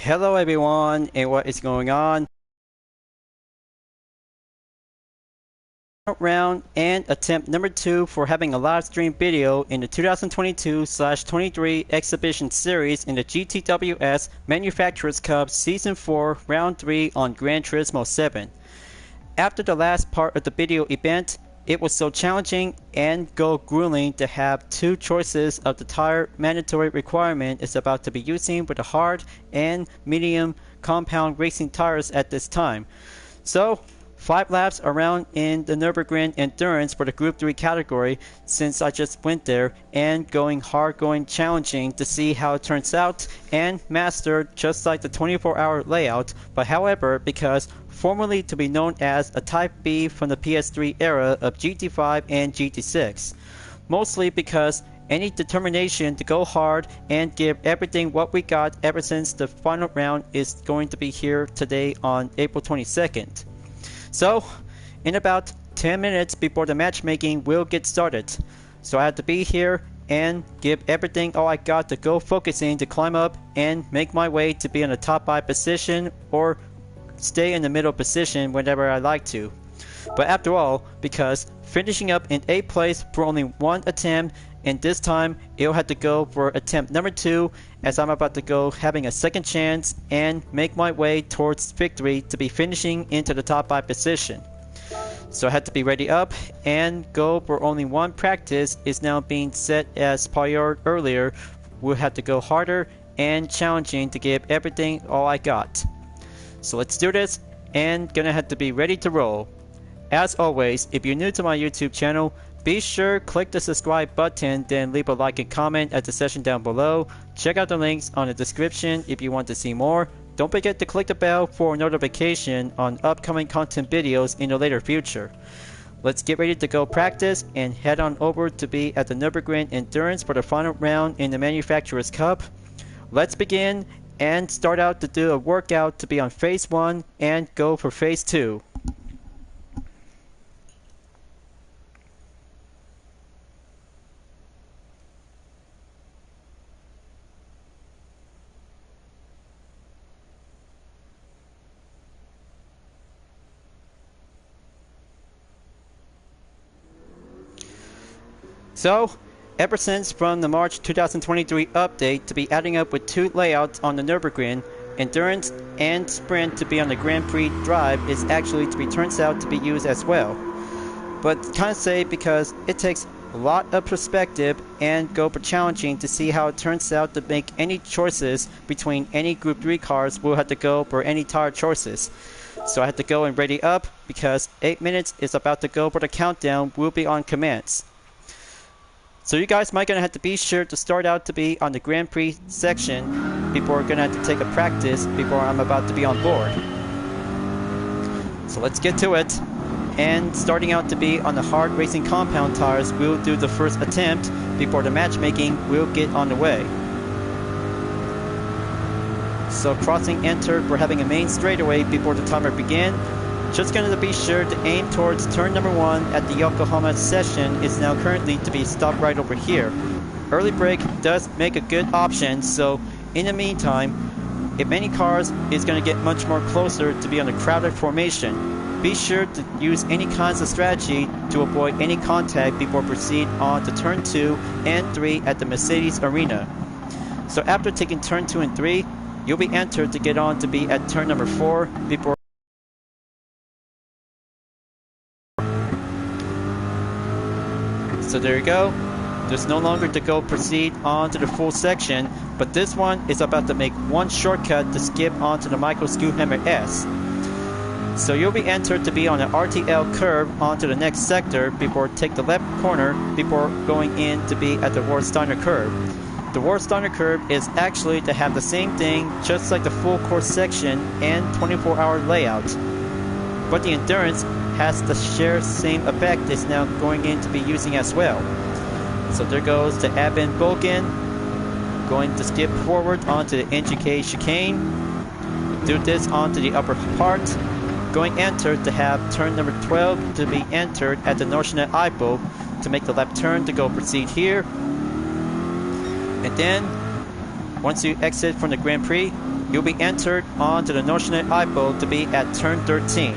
Hello everyone, and what is going on? Round and attempt number 2 for having a live stream video in the 2022/23 exhibition series in the GTWS Manufacturers Cup Season 4 Round 3 on Gran Turismo 7. After the last part of the video event, it was so challenging and grueling to have two choices of the tire mandatory requirement is about to be using with the hard and medium compound racing tires at this time. So 5 laps around in the Nürburgring Endurance for the Group 3 category since I just went there, and going hard, going challenging to see how it turns out and mastered just like the 24-hour layout, but however, because formerly to be known as a Type B from the PS3 era of GT5 and GT6. Mostly because any determination to go hard and give everything what we got ever since the final round is going to be here today on April 22nd. So, in about 10 minutes before the matchmaking will get started. So I have to be here and give everything all I got to go focusing to climb up and make my way to be in the top 5 position or stay in the middle position whenever I like to. But after all, because finishing up in 8th place for only one attempt, and this time it'll have to go for attempt number 2 as I'm about to go having a second chance and make my way towards victory to be finishing into the top 5 position. So I had to be ready up and go for only one practice is now being set as prior earlier. We'll have to go harder and challenging to give everything all I got. So let's do this, and gonna have to be ready to roll. As always, if you're new to my YouTube channel, be sure click the subscribe button, then leave a like and comment at the section down below. Check out the links on the description if you want to see more. Don't forget to click the bell for notification on upcoming content videos in the later future. Let's get ready to go practice and head on over to be at the Nürburgring Endurance for the final round in the Manufacturers Cup. Let's begin and start out to do a workout to be on phase 1 and go for phase 2. So, ever since from the March 2023 update to be adding up with 2 layouts on the Nürburgring, Endurance and Sprint to be on the Grand Prix Drive is actually to be turns out to be used as well. But kind of say because it takes a lot of perspective and go for challenging to see how it turns out to make any choices between any Group 3 cars. We'll have to go for any tire choices. So I have to go and ready up because 8 minutes is about to go for the countdown. We'll be on commands. So you guys might gonna have to be sure to start out to be on the Grand Prix section before we're gonna have to take a practice before I'm about to be on board. So let's get to it. And starting out to be on the hard racing compound tires, we'll do the first attempt before the matchmaking will get on the way. So crossing enter, we're having a main straightaway before the timer begins. Just going to be sure to aim towards turn number 1 at the Yokohama session is now currently to be stopped right over here. Early brake does make a good option, so in the meantime, if any cars is going to get much more closer to be on a crowded formation, be sure to use any kinds of strategy to avoid any contact before proceed on to turn 2 and 3 at the Mercedes Arena. So after taking turn 2 and 3, you'll be entered to get on to be at turn number 4 before. So there you go. There's no longer to go proceed on to the full section, but this one is about to make one shortcut to skip onto the Michael Schumacher S. So you'll be entered to be on an RTL curve onto the next sector before take the left corner before going in to be at the Warsteiner curve. The Warsteiner curve is actually to have the same thing just like the full course section and 24-hour layout. But the Endurance has the share same effect is now going in to be using as well. So there goes the Abin Bogen, going to skip forward onto the NGK chicane, do this onto the upper part, going enter to have turn number 12 to be entered at the Nordsjönne Eiffel to make the left turn to go proceed here. And then, once you exit from the Grand Prix, you'll be entered onto the Notionate Eyeball to be at turn 13.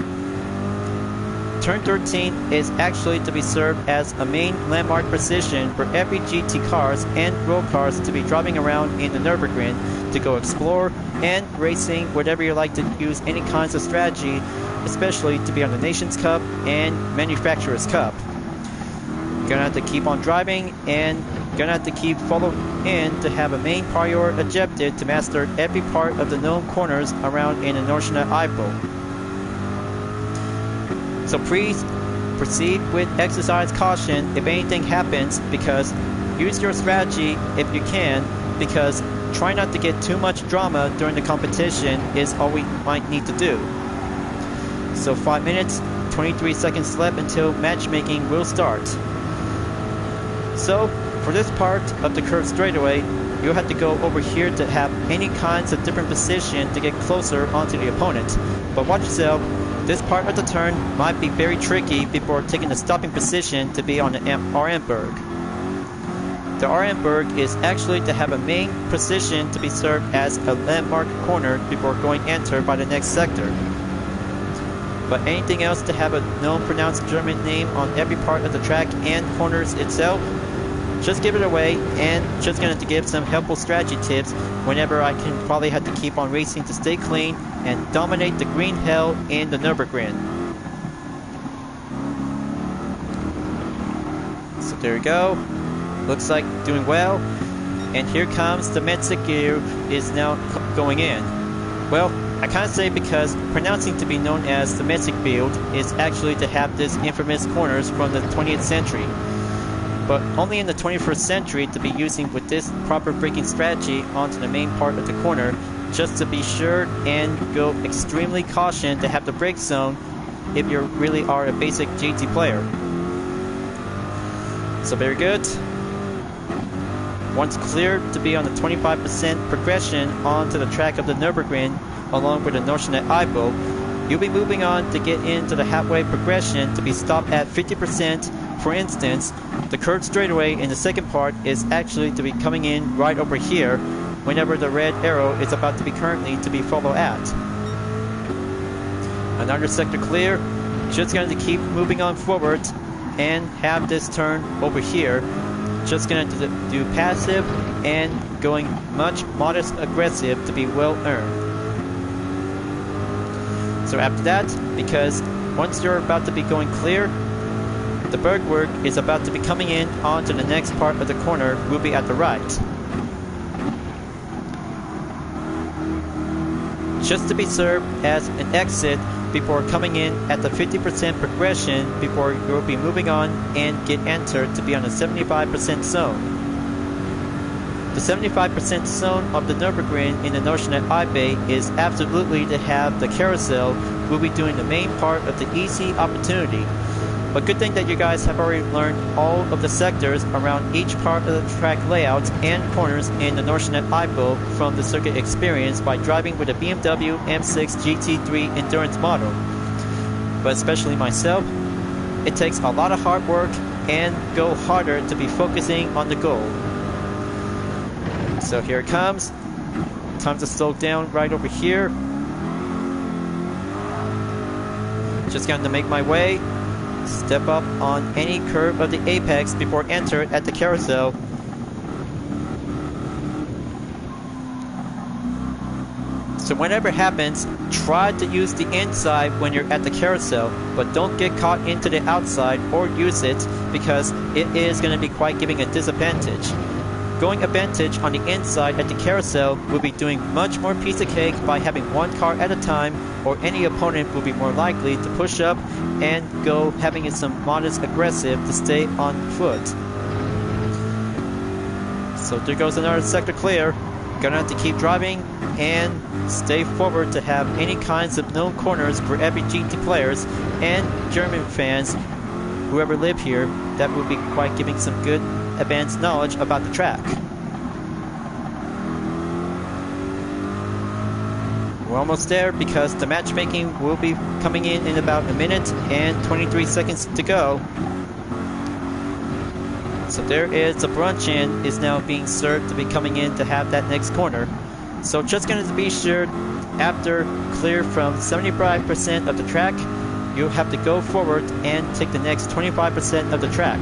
Turn 13 is actually to be served as a main landmark position for every GT cars and road cars to be driving around in the Nürburgring to go explore and racing, whatever you like to use any kinds of strategy, especially to be on the Nations Cup and Manufacturers Cup. You're gonna have to keep on driving and gonna have to keep following in to have a main prior objective to master every part of the known corners around in the Notionate Eyeball. So please proceed with exercise caution if anything happens, because use your strategy if you can, because try not to get too much drama during the competition is all we might need to do. So 5 minutes, 23 seconds left until matchmaking will start. So for this part of the curve straightaway, you'll have to go over here to have any kinds of different position to get closer onto the opponent. But watch yourself, this part of the turn might be very tricky before taking the stopping position to be on the Arenberg. The Arenberg is actually to have a main position to be served as a landmark corner before going enter by the next sector. But anything else to have a known pronounced German name on every part of the track and corners itself, just give it away, and just going to give some helpful strategy tips whenever I can probably have to keep on racing to stay clean and dominate the green hell in the Nürburgring. So there we go. Looks like doing well. And here comes the Metzig gear is now going in. Well, I can't say because pronouncing to be known as the Metzig build is actually to have this infamous corners from the 20th century. But only in the 21st century to be using with this proper braking strategy onto the main part of the corner, just to be sure and go extremely caution to have the brake zone if you really are a basic GT player. So very good. Once clear to be on the 25% progression onto the track of the Nürburgring along with the Notionate Eyeball, you'll be moving on to get into the halfway progression to be stopped at 50%. For instance, the curved straightaway in the second part is actually to be coming in right over here whenever the red arrow is about to be currently to be followed at. Another sector clear, just going to keep moving on forward and have this turn over here. Just going to do passive and going much modest aggressive to be well earned. So after that, because once you're about to be going clear, the Bergwerk is about to be coming in onto the next part of the corner, will be at the right. Just to be served as an exit before coming in at the 50% progression before you'll be moving on and get entered to be on the 75% zone. The 75% zone of the Nürburgring in the Notionate Eyeball is absolutely to have the carousel will be doing the main part of the easy opportunity. But good thing that you guys have already learned all of the sectors around each part of the track layouts and corners in the Notionate Eyeball from the circuit experience by driving with a BMW M6 GT3 endurance model. But especially myself, it takes a lot of hard work and go harder to be focusing on the goal. So here it comes. Time to slow down right over here. Just going to make my way. Step up on any curve of the apex before enter at the carousel. So whenever it happens, try to use the inside when you're at the carousel, but don't get caught into the outside or use it because it is going to be quite giving a disadvantage. Going advantage on the inside at the carousel will be doing much more piece of cake by having one car at a time, or any opponent will be more likely to push up and go having it some modest aggressive to stay on foot. So there goes another sector clear. Gonna have to keep driving and stay forward to have any kinds of known corners for every GT players and German fans, whoever live here, that will be quite giving some good advanced knowledge about the track. We're almost there because the matchmaking will be coming in about a minute and 23 seconds to go. So there is the brunch in is now being served to be coming in to have that next corner. So just going to be sure, after clear from 75% of the track, you have to go forward and take the next 25% of the track.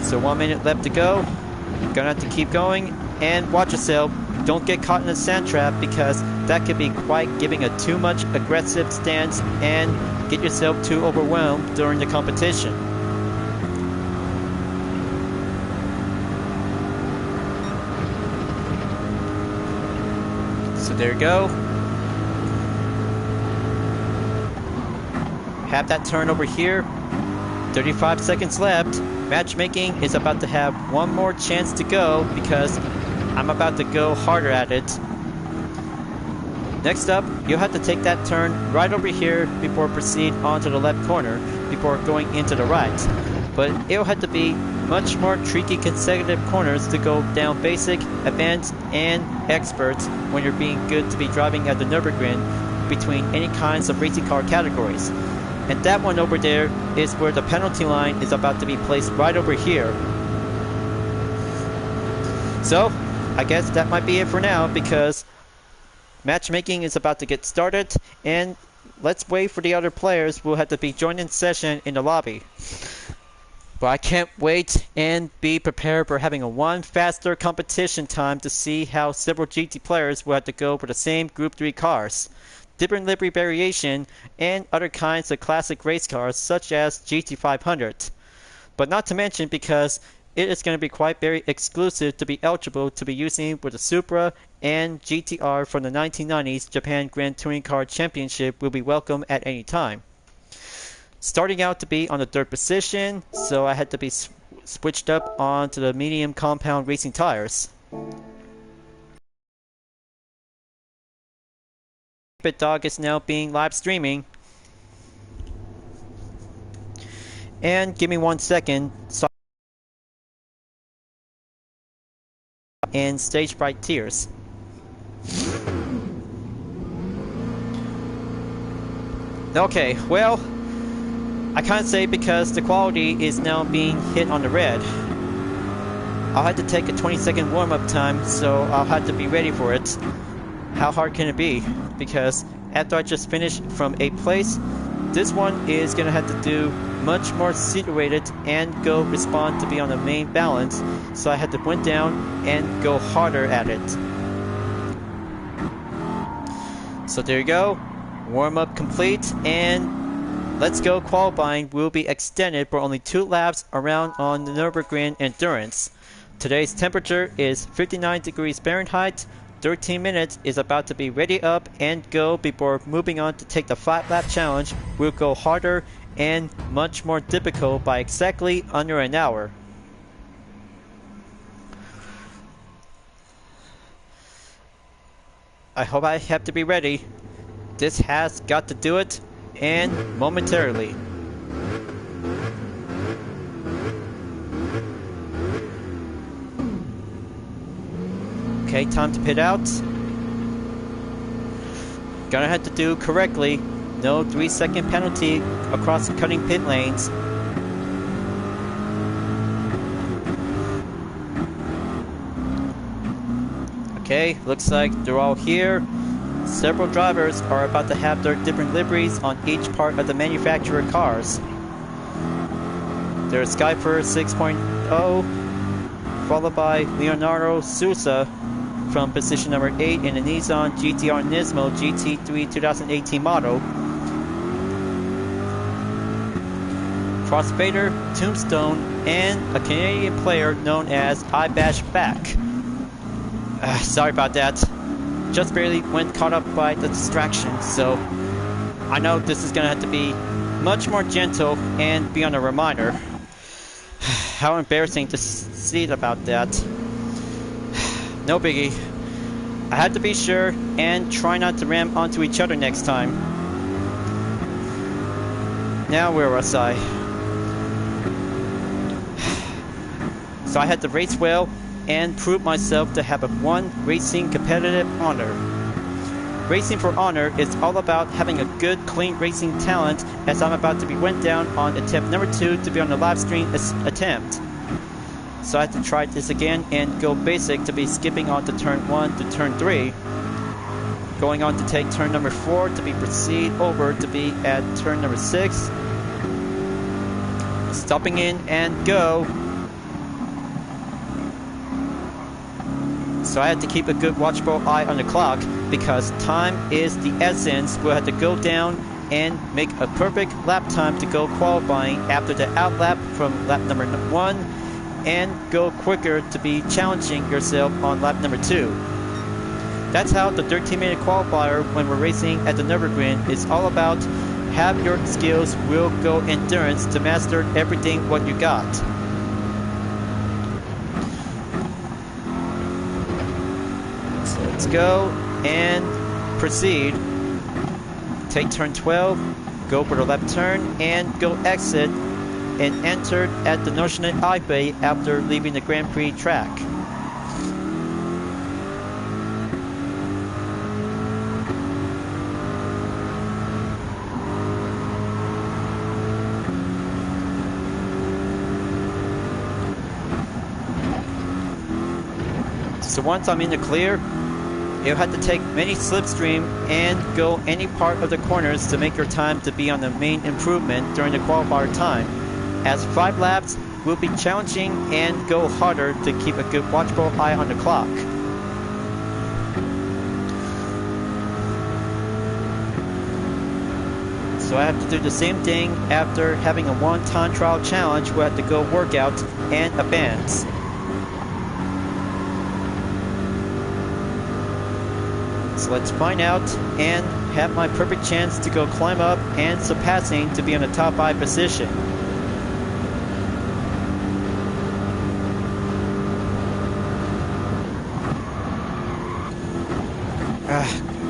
So 1 minute left to go. Gonna have to keep going, and watch yourself. Don't get caught in a sand trap, because that could be quite giving a too much aggressive stance and get yourself too overwhelmed during the competition. So there you go. Have that turn over here. 35 seconds left. Matchmaking is about to have one more chance to go, because I'm about to go harder at it. Next up, you'll have to take that turn right over here before proceed onto the left corner before going into the right. But it'll have to be much more tricky consecutive corners to go down basic, advanced, and expert when you're being good to be driving at the Nürburgring between any kinds of racing car categories. And that one over there is where the penalty line is about to be placed right over here. So, I guess that might be it for now, because matchmaking is about to get started, and let's wait for the other players who will have to be joining session in the lobby. But I can't wait and be prepared for having a one faster competition time to see how several GT players will have to go for the same Group 3 cars, different livery variation, and other kinds of classic race cars such as GT500. But not to mention, because it is going to be quite very exclusive to be eligible to be using with the Supra and GTR from the 1990s Japan Grand Touring Car Championship will be welcome at any time. Starting out to be on the third position, so I had to be switched up onto the medium compound racing tires. Dog is now being live streaming. And give me 1 second. And stage fright tears. Okay, well, I can't say, because the quality is now being hit on the red. I'll have to take a 20-second warm-up time, so I'll have to be ready for it. How hard can it be? Because after I just finished from 8th place, this one is going to have to do much more situated and go respond to be on the main balance, so I had to went down and go harder at it. So there you go, warm up complete, and let's go. Qualifying will be extended for only 2 laps around on the Nürburgring Endurance. Today's temperature is 59 degrees Fahrenheit. 13 minutes is about to be ready up and go before moving on to take the 5-lap challenge. We'll go harder and much more difficult by exactly under an hour. I hope I have to be ready. This has got to do it, and momentarily. Okay, time to pit out. Gonna have to do correctly. No 3-second penalty across the cutting pit lanes. Okay, looks like they're all here. Several drivers are about to have their different liveries on each part of the manufacturer cars. There's Skyper 6.0, followed by Leonardo Sousa from position number 8 in the Nissan GTR Nismo GT3 2018 model. Crossfader, Tombstone, and a Canadian player known as I Bash Back. Sorry about that. Just barely went caught up by the distraction, so I know this is gonna have to be much more gentle and be on a reminder. How embarrassing to see about that. No biggie. I had to be sure and try not to ram onto each other next time. Now where was I? So I had to race well and prove myself to have a one racing competitive honor. Racing for honor is all about having a good, clean racing talent, as I'm about to be went down on attempt number 2 to be on the live stream attempt. So I had to try this again and go basic to be skipping on to turn 1 to turn 3. Going on to take turn number 4 to be proceed over to be at turn number 6. Stopping in and go. So I had to keep a good watchful eye on the clock because time is the essence. We'll have to go down and make a perfect lap time to go qualifying after the out lap from lap number 1 and go quicker to be challenging yourself on lap number 2. That's how the 13-minute qualifier when we're racing at the Nürburgring is all about. Have your skills, will, go, endurance to master everything what you got. So let's go and proceed. Take turn 12, go for the left turn, and go exit and enter at the Notionate Highway after leaving the Grand Prix track. So once I'm in the clear, you'll have to take many slipstream and go any part of the corners to make your time to be on the main improvement during the qualifier time, as 5 laps will be challenging and go harder to keep a good watchful eye on the clock. So I have to do the same thing after having a 1-time trial challenge. We'll have to go workout and advance. So let's find out and have my perfect chance to go climb up and surpassing to be in the top 5 position.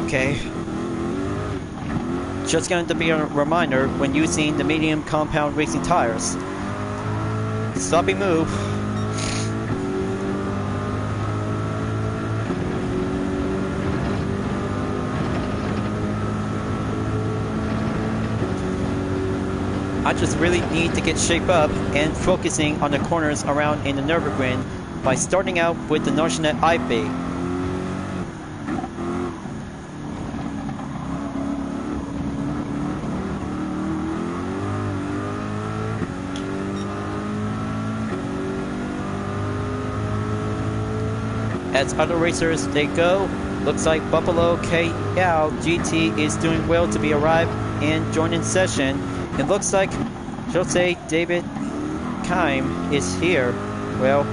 Okay. Just going to be a reminder when using the medium compound racing tires. Sloppy move. I just really need to get shape up and focusing on the corners around in the Nürburgring by starting out with the Notionate IP. As other racers they go, looks like Buffalo KL GT is doing well to be arrived and joined in session. It looks like Jose David Keim is here. Well,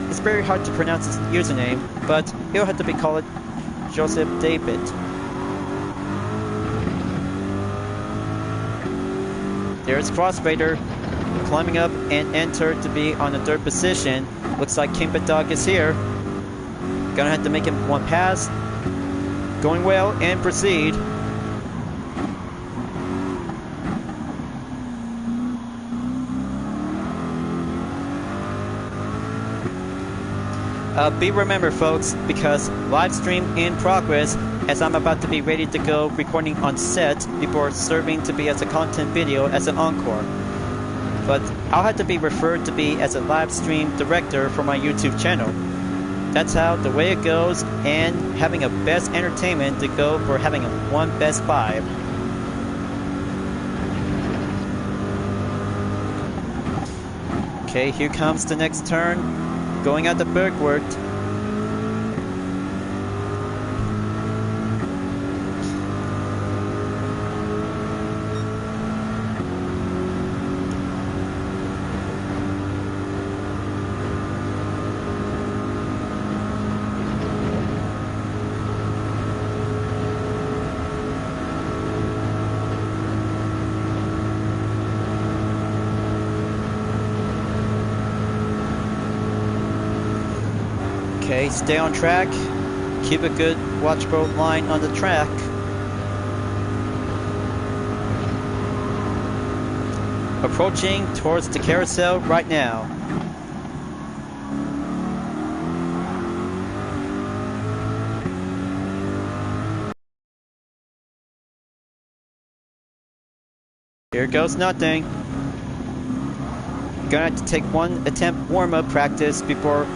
it's very hard to pronounce his username, but he'll have to be called Joseph David. There's Crossfader climbing up and enter to be on the 3rd position. Looks like Kimpa Dog is here. Gonna have to make him 1 pass. Going well and proceed. Be remembered, folks, because live stream in progress as I'm about to be ready to go recording on set before serving to be as a content video as an encore. But I'll have to be referred to be as a live stream director for my YouTube channel. That's how the way it goes, and having a best entertainment to go for having a 1 best 5. Okay, here comes the next turn. Going out the Bergwart. Okay, stay on track. Keep a good watchful line on the track. Approaching towards the carousel right now. Here goes nothing. Gonna have to take one attempt warm-up practice before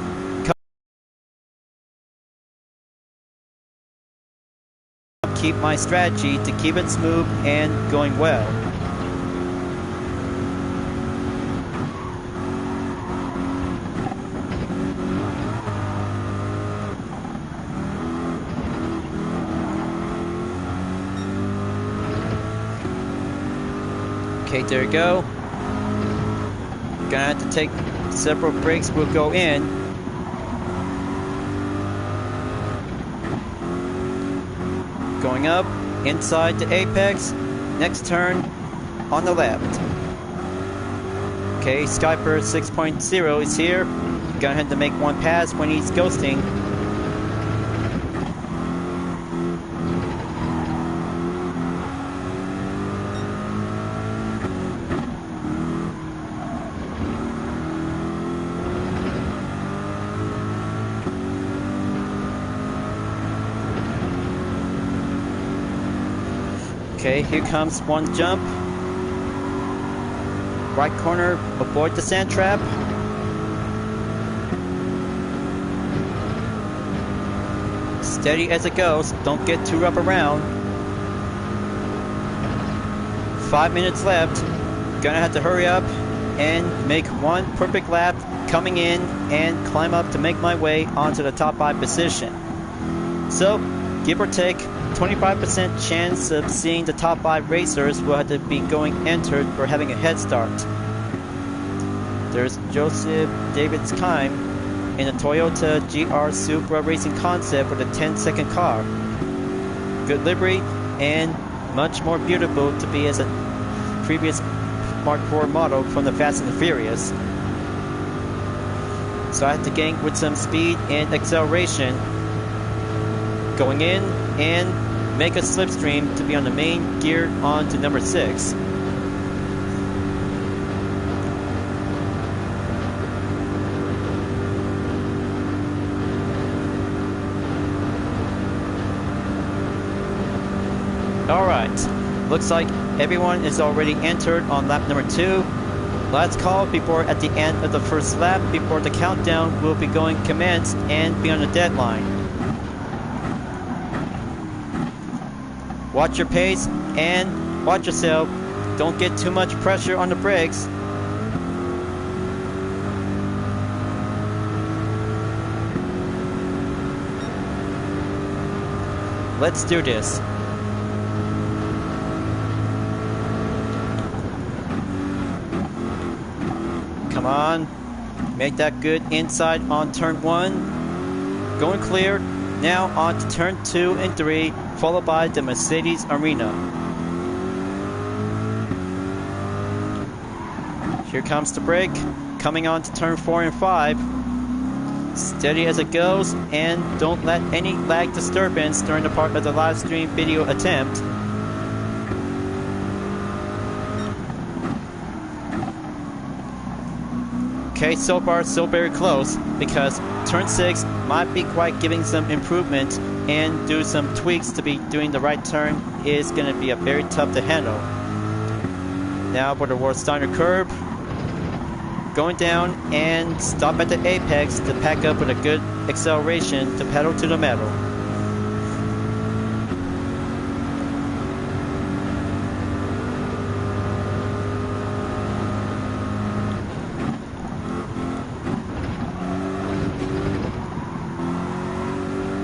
keep my strategy to keep it smooth and going well. Okay, there you go. Gonna have to take several breaks. We'll go in. Going up, inside the apex. Next turn, on the left. Okay, Skyper 6.0 is here. Gonna have to make one pass when he's ghosting. Okay, here comes one jump. Right corner, avoid the sand trap. Steady as it goes, don't get too rough around. 5 minutes left. Gonna have to hurry up and make one perfect lap coming in and climb up to make my way onto the top 5 position. So, give or take, 25% chance of seeing the top 5 racers will have to be going entered for having a head start. There's Joseph David's Kime in a Toyota GR Supra Racing Concept with a 10-second car. Good livery and much more beautiful to be as a previous Mark IV model from the Fast and the Furious. So I have to gain with some speed and acceleration. Going in and make a slipstream to be on the main gear on to number 6. Alright, looks like everyone is already entered on lap number 2. Last call before at the end of the first lap before the countdown will be going commenced and be on the deadline. Watch your pace and watch yourself. Don't get too much pressure on the brakes. Let's do this. Come on. Make that good inside on turn 1. Going clear. Now on to turn 2 and 3, followed by the Mercedes Arena. Here comes the brake, coming on to turn 4 and 5. Steady as it goes, and don't let any lag disturbance during the part of the live stream video attempt. Okay, so far so very close, because turn 6 might be quite giving some improvement, and do some tweaks to be doing the right turn is going to be a very tough to handle. Now for the Warsteiner curve, going down and stop at the apex to pack up with a good acceleration to pedal to the metal.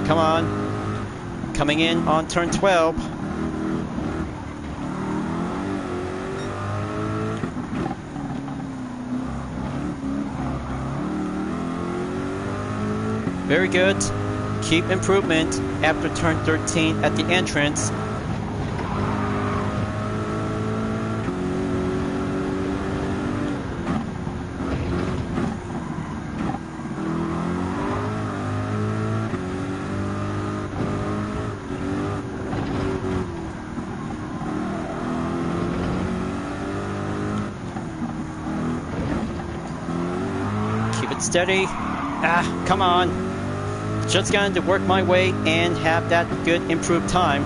Come on. Coming in on turn 12. Very good. Keep improvement after turn 13 at the entrance. Steady. Come on. Just going to work my way and have that good improved time.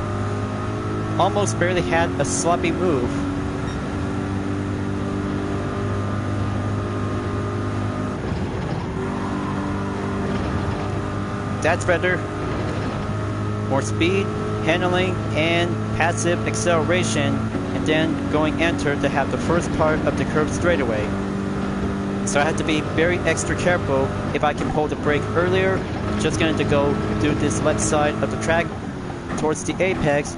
Almost barely had a sloppy move. That's better. More speed, handling, and passive acceleration, and then going enter to have the first part of the curve straightaway. So I have to be very extra careful. If I can pull the brake earlier, just going to go do this left side of the track towards the apex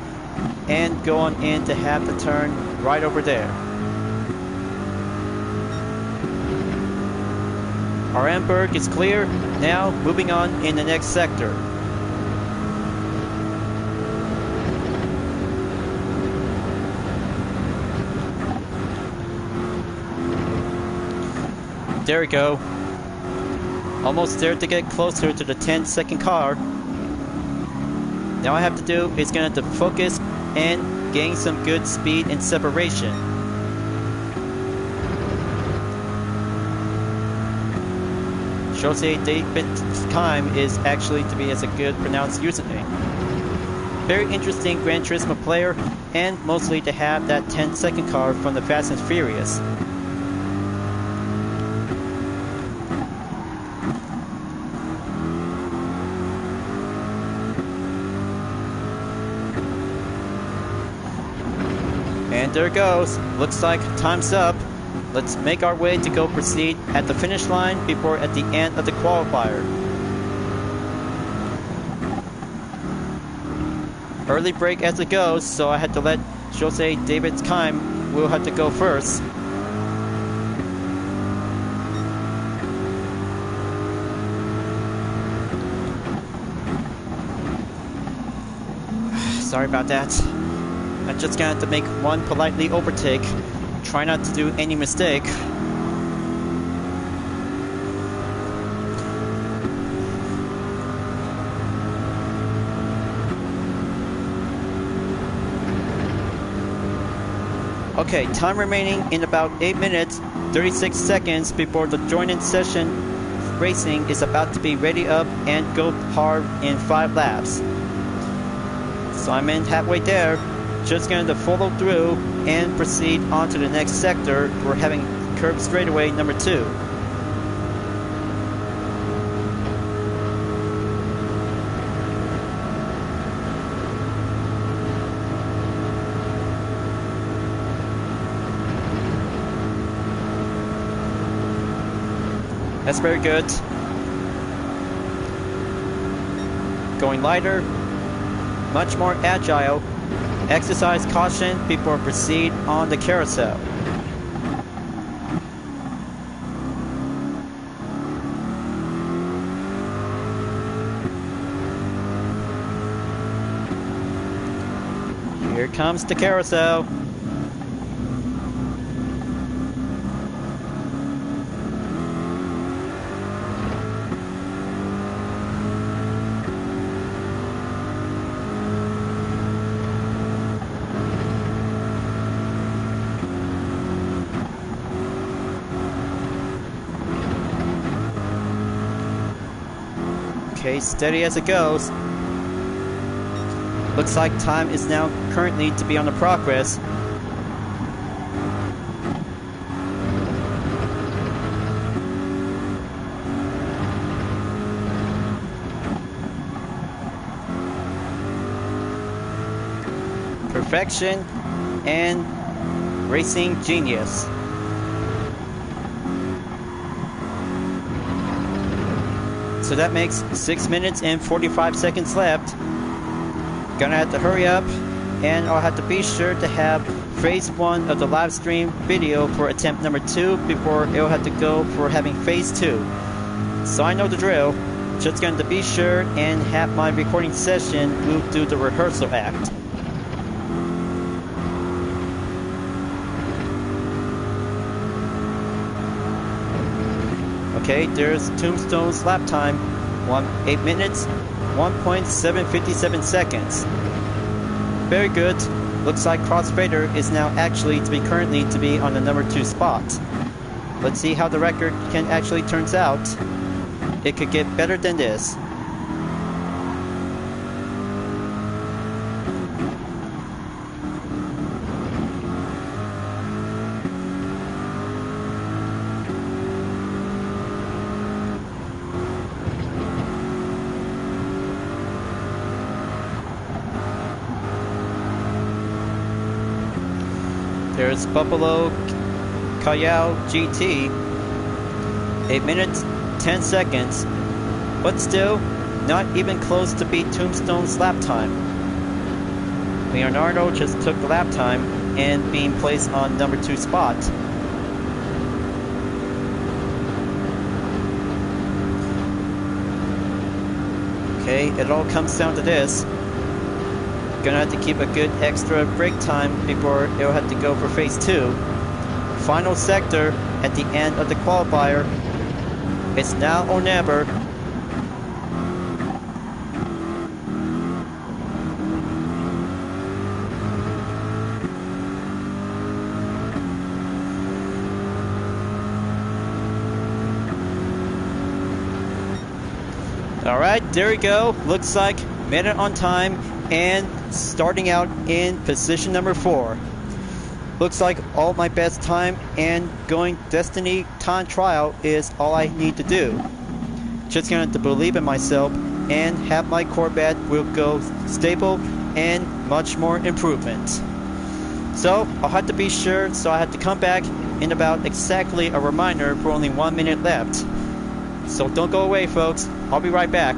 and go on in to have the turn right over there. Our Amberg is clear. Now moving on in the next sector. There we go. Almost there to get closer to the 10-second car. Now all I have to do is going to focus and gain some good speed and separation. Jose David's time is actually to be as a good pronounced username. Very interesting Gran Turismo player, and mostly to have that 10-second car from the Fast and Furious. And there it goes. Looks like time's up. Let's make our way to go proceed at the finish line before at the end of the qualifier. Early break as it goes, so I had to let Jose David's time will have to go first. Sorry about that. I'm just gonna have to make one politely overtake. Try not to do any mistake. Okay, time remaining in about 8 minutes, 36 seconds before the join-in session racing is about to be ready up and go hard in 5 laps. So I'm in halfway there. Just going to follow through and proceed on to the next sector. We're having curb straightaway number 2. That's very good. Going lighter, much more agile. Exercise caution before proceed on the carousel. Here comes the carousel. Okay, steady as it goes. Looks like time is now currently to be on the progress. Perfection and racing genius. So that makes 6 minutes and 45 seconds left. Gonna have to hurry up, and I'll have to be sure to have phase 1 of the live stream video for attempt number 2 before it'll have to go for having phase 2. So I know the drill. Just going to be sure and have my recording session move through the rehearsal act. Okay, there's Tombstone's lap time, 8 minutes, 1.757 seconds. Very good. Looks like Crossfader is now actually to be currently to be on the number 2 spot. Let's see how the record can actually turns out. It could get better than this. there's Buffalo Callao GT, 8 minutes 10 seconds, but still not even close to beat Tombstone's lap time. Leonardo just took the lap time and being placed on number 2 spot. Okay, it all comes down to this. Gonna have to keep a good extra brake time before it'll have to go for phase 2. Final sector at the end of the qualifier. It's now or never. Alright, there we go. Looks like made it on time and starting out in position number 4. Looks like all my best time and going Destiny time trial is all I need to do. Just gonna have to believe in myself and have my Corvette will go stable and much more improvement. So I'll have to be sure, so I have to come back in about exactly a reminder for only 1 minute left. So don't go away, folks. I'll be right back.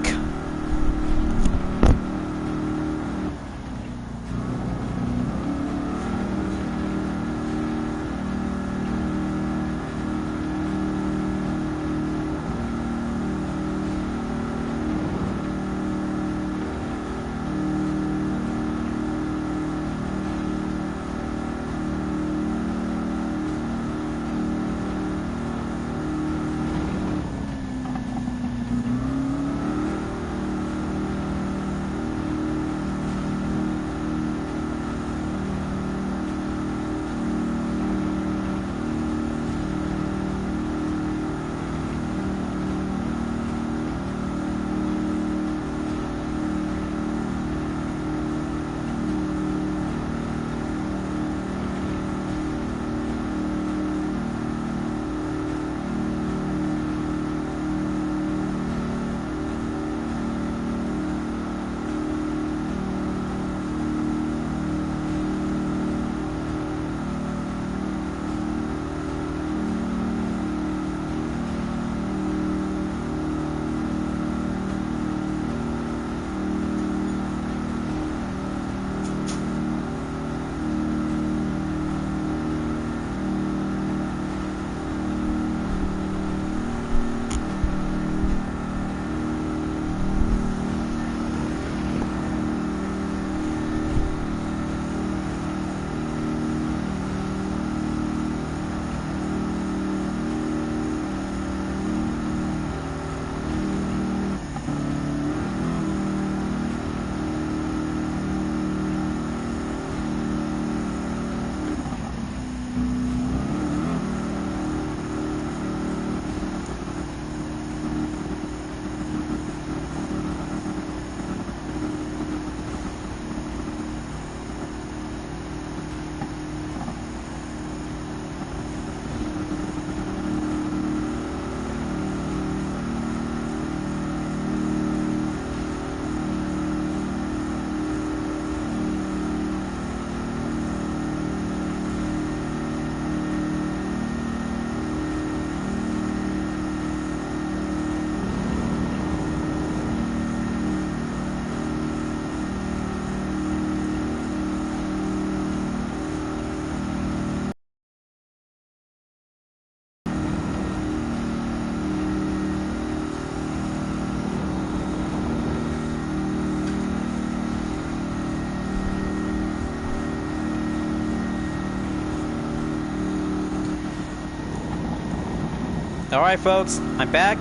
Alright folks, I'm back,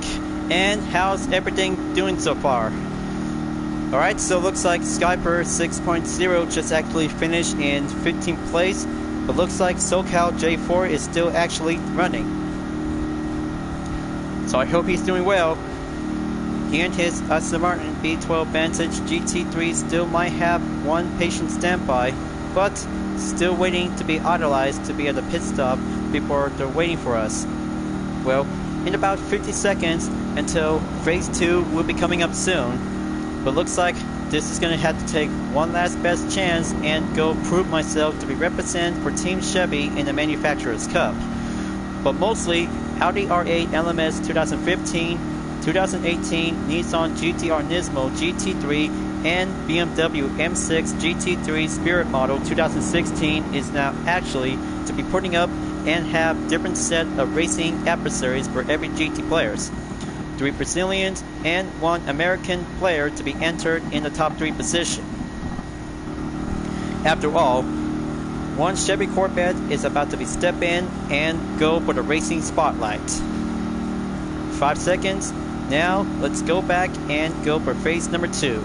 and how's everything doing so far? Alright, so looks like Skyper 6.0 just actually finished in 15th place, but looks like SoCal J4 is still actually running. So I hope he's doing well. He and his Aston Martin B12 Vantage GT3 still might have one patient standby, but still waiting to be idolized to be at the pit stop before they're waiting for us. Well, in about 50 seconds until phase 2 will be coming up soon, but looks like this is going to have to take one last best chance and go prove myself to be represented for Team Chevy in the Manufacturers Cup. But mostly Audi R8 LMS 2015, 2018 Nissan GT Nismo GT3 and BMW M6 GT3 Spirit Model 2016 is now actually to be putting up and have different set of racing adversaries for every GT players. 3 Brazilians and 1 American player to be entered in the top 3 position. After all, one Chevy Corvette is about to be step in and go for the racing spotlight. 5 seconds. Now let's go back and go for phase number 2.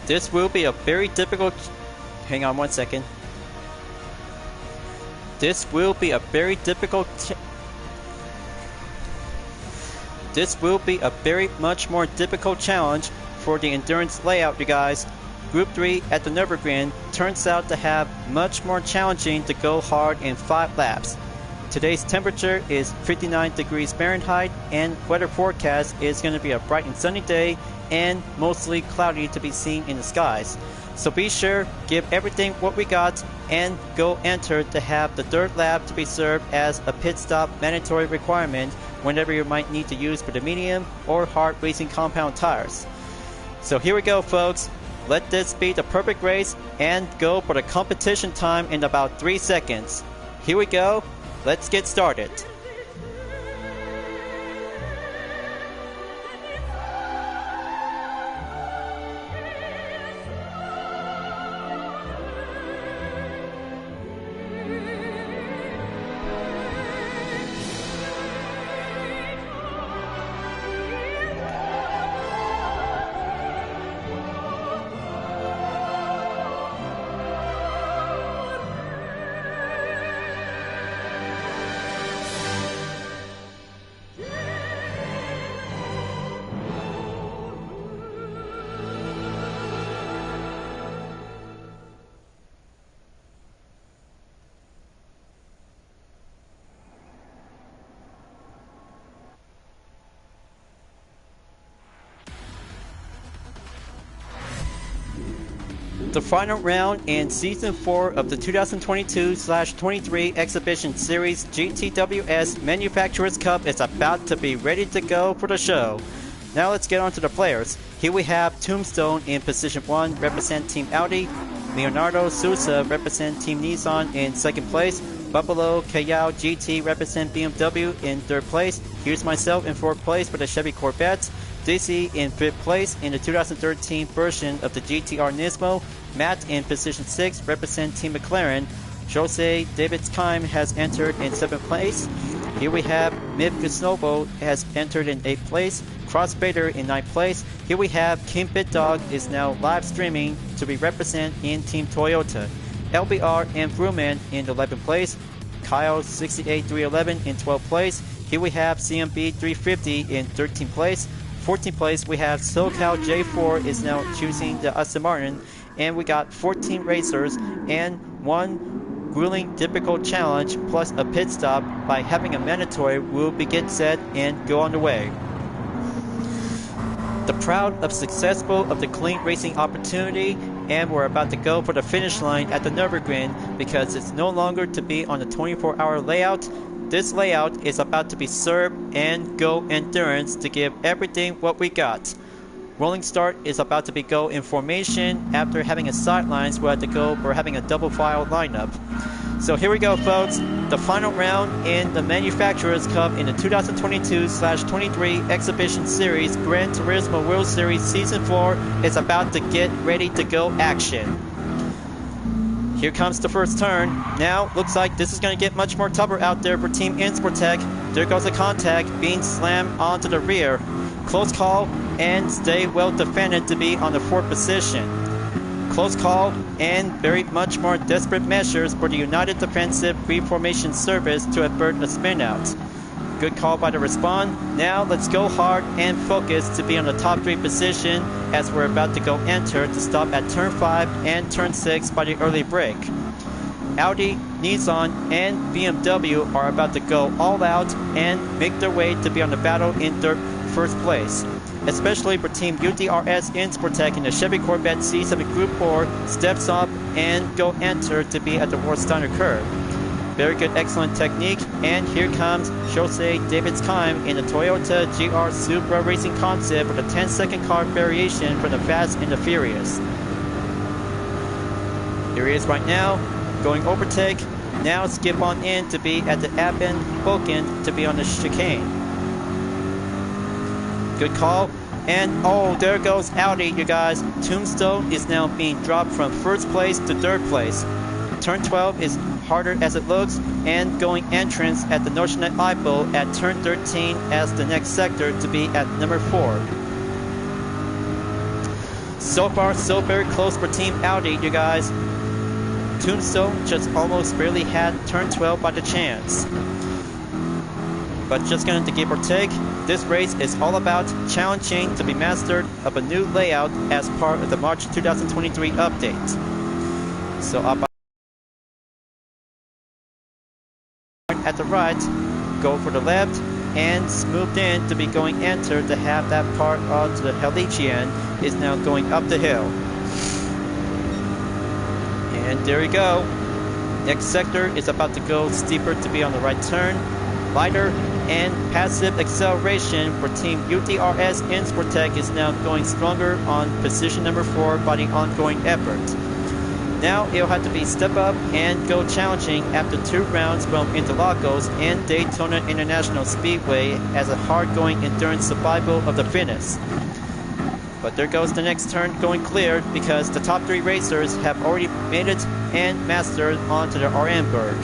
This will be a very difficult... Hang on 1 second. This will be a very difficult... This will be a very much more difficult challenge for the endurance layout, you guys. Group 3 at the Nürburgring turns out to have much more challenging to go hard in 5 laps. Today's temperature is 59 degrees Fahrenheit and weather forecast is going to be a bright and sunny day and mostly cloudy to be seen in the skies. So be sure, give everything what we got and go enter to have the third lap to be served as a pit stop mandatory requirement whenever you might need to use for the medium or hard racing compound tires. So here we go, folks. Let this be the perfect race and go for the competition time in about 3 seconds. Here we go. Let's get started. The final round in Season 4 of the 2022/23 Exhibition Series GTWS Manufacturers Cup is about to be ready to go for the show. Now let's get on to the players. Here we have Tombstone in position 1, represent Team Audi. Leonardo Sousa represent Team Nissan in 2nd place. Buffalo Callao GT represent BMW in 3rd place. Here's myself in 4th place for the Chevy Corvette. DC in 5th place in the 2013 version of the GTR Nismo. Matt in position 6 represent Team McLaren. Jose David Kime has entered in 7th place. Here we have Mib Gusnovo has entered in 8th place. Cross Vader in 9th place. Here we have Kim Bitdog is now live streaming to be represent in Team Toyota. LBR and Vrooman in 11th place. Kyle 68311 in 12th place. Here we have CMB 350 in 13th place. 14th place we have SoCal J4 is now choosing the Aston Martin, and we got 14 racers and one grueling difficult challenge plus a pit stop by having a mandatory will be get set and go on the way. The proud of successful of the clean racing opportunity, and we're about to go for the finish line at the Nürburgring because it's no longer to be on the 24-hour layout. This layout is about to be served and go endurance to give everything what we got. Rolling start is about to be go in formation after having a sidelines we had to go for having a double file lineup. So here we go, folks. The final round in the Manufacturers Cup in the 2022/23 Exhibition Series Gran Turismo World Series Season 4 is about to get ready to go action. Here comes the first turn. Now, looks like this is going to get much more tougher out there for Team Insportec. There goes the contact, being slammed onto the rear. Close call, and stay well defended to be on the 4th position. Close call, and very much more desperate measures for the United Defensive Reformation Service to avert a spin out. Good call by the Respawn. Now let's go hard and focus to be on the top 3 position as we're about to go enter to stop at turn 5 and turn 6 by the early break. Audi, Nissan, and BMW are about to go all out and make their way to be on the battle in first place. Especially for Team UTRS in Sportec in the Chevy Corvette C7 Group 4 steps up and go enter to be at the Warsteiner curve. Very good, excellent technique, and here comes Jose David's time in the Toyota GR Supra Racing Concept with a 10-second car variation from the Fast and the Furious. Here he is right now, going overtake, now skip on in to be at the Appen Vulcan to be on the chicane. Good call, and oh, there goes Audi, you guys. Tombstone is now being dropped from first place to third place. Turn 12 is harder as it looks, and going entrance at the Notionet IPO at turn 13 as the next sector to be at number 4. So far, so very close for Team Audi, you guys. Tombstone just almost barely had turn 12 by the chance. But just going to give or take, this race is all about challenging to be mastered of a new layout as part of the March 2023 update. So up at the right, go for the left, and smoothed in to be going enter to have that part of the Helician is now going up the hill. And there we go. Next sector is about to go steeper to be on the right turn. Lighter and passive acceleration for Team UTRS in Sportec is now going stronger on position number 4 by the ongoing effort. Now it'll have to be step up and go challenging after 2 rounds from Interlagos and Daytona International Speedway as a hard-going endurance survival of the fittest. But there goes the next turn going clear because the top 3 racers have already made it and mastered onto the Arenberg.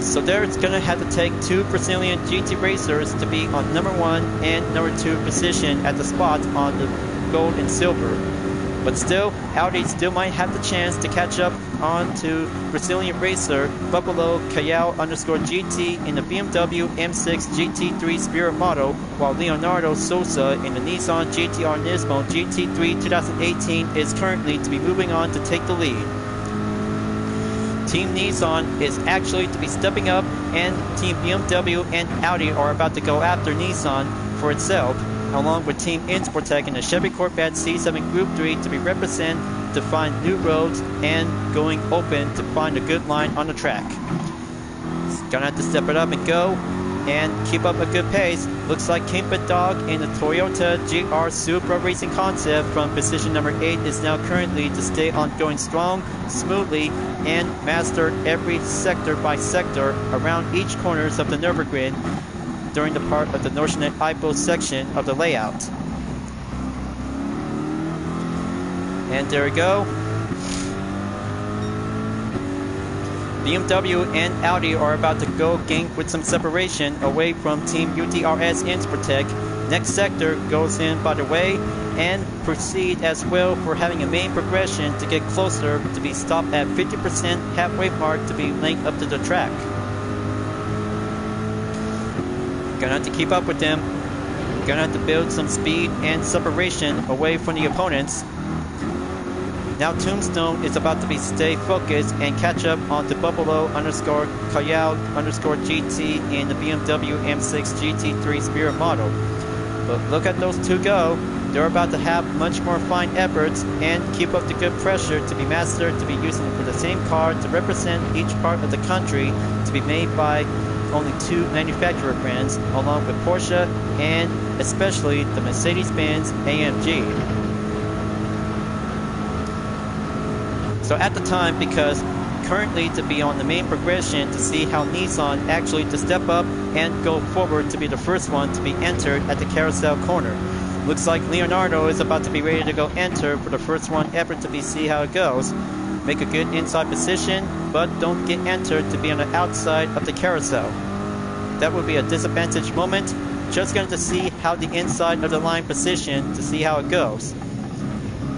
So there it's going to have to take 2 Brazilian GT racers to be on number 1 and number 2 position at the spot on the gold and silver. But still, Audi still might have the chance to catch up on to Brazilian racer Buffalo Cayal_GT in the BMW M6 GT3 Spirit model, while Leonardo Souza in the Nissan GT Nismo GT3 2018 is currently to be moving on to take the lead. Team Nissan is actually to be stepping up, and Team BMW and Audi are about to go after Nissan for itself, along with Team Sportec in the Chevy Corvette C7 Group 3 to be represent to find new roads and going open to find a good line on the track. It's gonna have to step it up and go and keep up a good pace. Looks like Kingpin Dog in the Toyota GR Supra Racing Concept from position number 8 is now currently to stay on going strong, smoothly, and master every sector by sector around each corners of the Nürburgring during the part of the Notionet IPO section of the layout. And there we go. BMW and Audi are about to go gain with some separation away from Team UTRS in Sportec. Next sector goes in by the way and proceed as well for having a main progression to get closer to be stopped at 50% halfway mark to be linked up to the track. Gonna have to keep up with them. Gonna have to build some speed and separation away from the opponents. Now Tombstone is about to be stay focused and catch up on the Buffalo_Cayal_GT in the BMW M6 GT3 Spirit model. But look at those two go. They're about to have much more fine efforts and keep up the good pressure to be mastered to be using for the same car to represent each part of the country to be made by only 2 manufacturer brands along with Porsche and especially the Mercedes-Benz AMG. So at the time, because currently to be on the main progression to see how Nissan actually to step up and go forward to be the first one to be entered at the carousel corner. Looks like Leonardo is about to be ready to go enter for the first one ever to be see how it goes. Make a good inside position, but don't get entered to be on the outside of the carousel. That would be a disadvantage moment. Just going to see how the inside of the line position to see how it goes.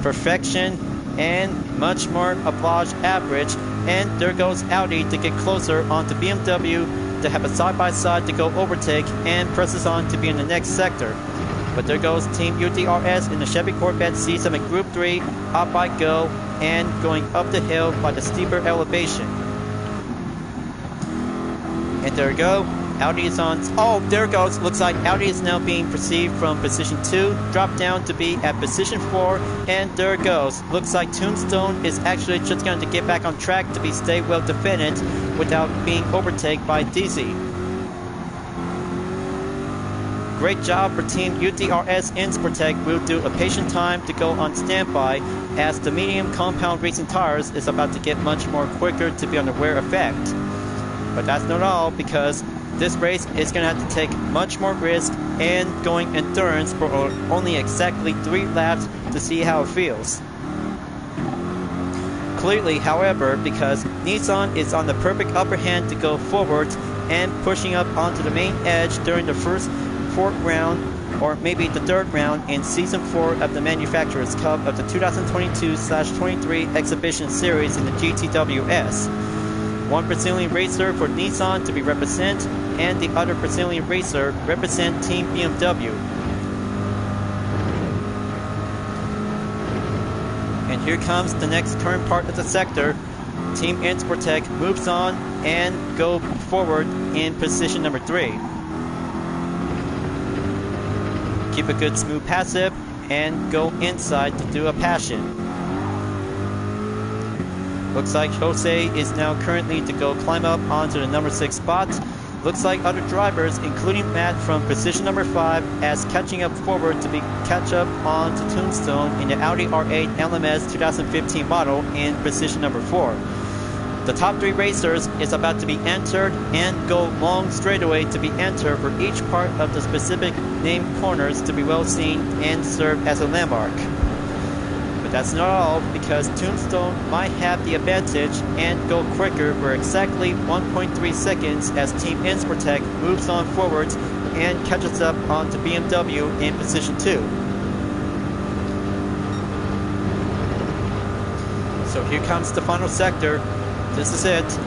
Perfection and much more applause average, and there goes Audi to get closer onto BMW to have a side-by-side to go overtake and presses on to be in the next sector. But there goes Team UTRS in the Chevy Corvette C7 Group 3, up by go, and going up the hill by the steeper elevation. And there we go. Audi is on. Oh, there it goes. Looks like Audi is now being perceived from position 2, drop down to be at position 4, and there it goes. Looks like Tombstone is actually just going to get back on track to be stay well defended without being overtaken by DZ. Great job for Team UDRS Insportec. Will do a patient time to go on standby as the medium compound racing tires is about to get much more quicker to be on the wear effect. But that's not all, because this race is going to have to take much more risk and going endurance for only exactly 3 laps to see how it feels. Clearly, however, because Nissan is on the perfect upper hand to go forward and pushing up onto the main edge during the first 4th round, or maybe the 3rd round in Season 4 of the Manufacturers' Cup of the 2022/23 Exhibition Series in the GTWS. One Brazilian racer for Nissan to be represent, and the other Brazilian racer represent Team BMW. And here comes the next current part of the sector. Team Insportec moves on and go forward in position number 3. Keep a good smooth passive and go inside to do a passion. Looks like Jose is now currently to go climb up onto the number 6 spot. Looks like other drivers, including Matt from position number 5, as catching up forward to be catch up onto Tombstone in the Audi R8 LMS 2015 model in position number 4. The top 3 racers is about to be entered and go long straightaway to be entered for each part of the specific named corners to be well seen and serve as a landmark. But that's not all, because Tombstone might have the advantage and go quicker for exactly 1.3 seconds as Team Insportec moves on forwards and catches up onto BMW in position 2. So here comes the final sector. This is it.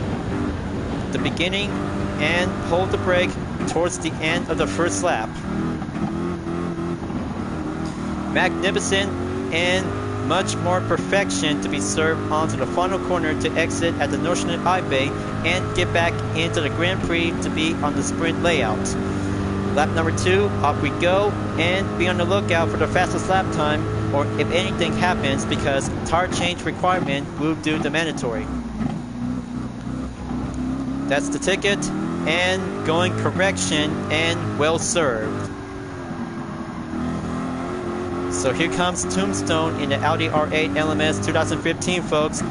The beginning, and hold the brake towards the end of the first lap. Magnificent and much more perfection to be served onto the final corner to exit at the Notion Highway and get back into the Grand Prix to be on the sprint layout. Lap number 2, off we go, and be on the lookout for the fastest lap time, or if anything happens, because tire change requirement will do the mandatory. That's the ticket, and going correction, and well served. So here comes Tombstone in the Audi R8 LMS 2015, folks.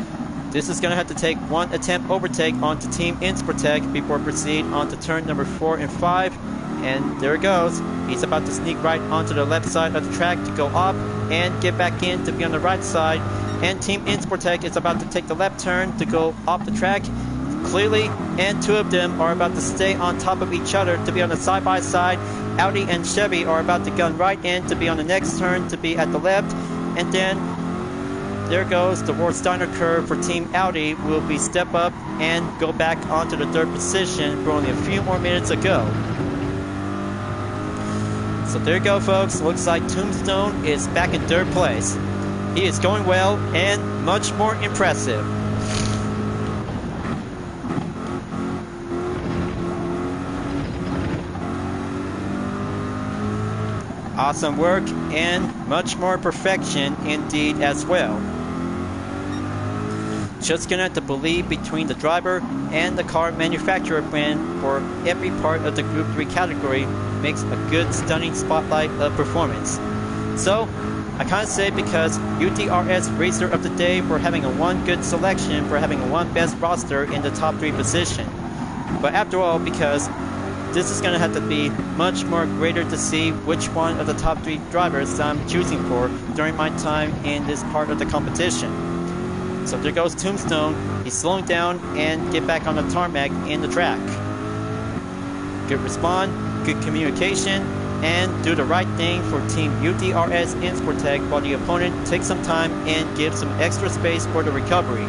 This is going to have to take one attempt overtake onto Team Insportec before proceed onto turn number 4 and 5. And there it goes. He's about to sneak right onto the left side of the track to go up and get back in to be on the right side. And Team Insportec is about to take the left turn to go off the track clearly, and 2 of them are about to stay on top of each other to be on the side-by-side. Audi and Chevy are about to gun right in to be on the next turn to be at the left, and then there goes the Warsteiner curve for Team Audi will be step up and go back onto the 3rd position for only a few more minutes to go. So there you go, folks. Looks like Tombstone is back in 3rd place. He is going well and much more impressive. Awesome work and much more perfection indeed as well. Just gonna have to believe between the driver and the car manufacturer brand for every part of the Group 3 category makes a good stunning spotlight of performance. So I can't say because UDRS Racer of the Day for having a 1 good selection for having a 1 best roster in the top 3 position. But after all, because this is going to have to be much more greater to see which one of the top 3 drivers I'm choosing for during my time in this part of the competition. So there goes Tombstone. He's slowing down and get back on the tarmac in the track. Good respawn, good communication, and do the right thing for Team UDRS Insportec while the opponent takes some time and gives some extra space for the recovery.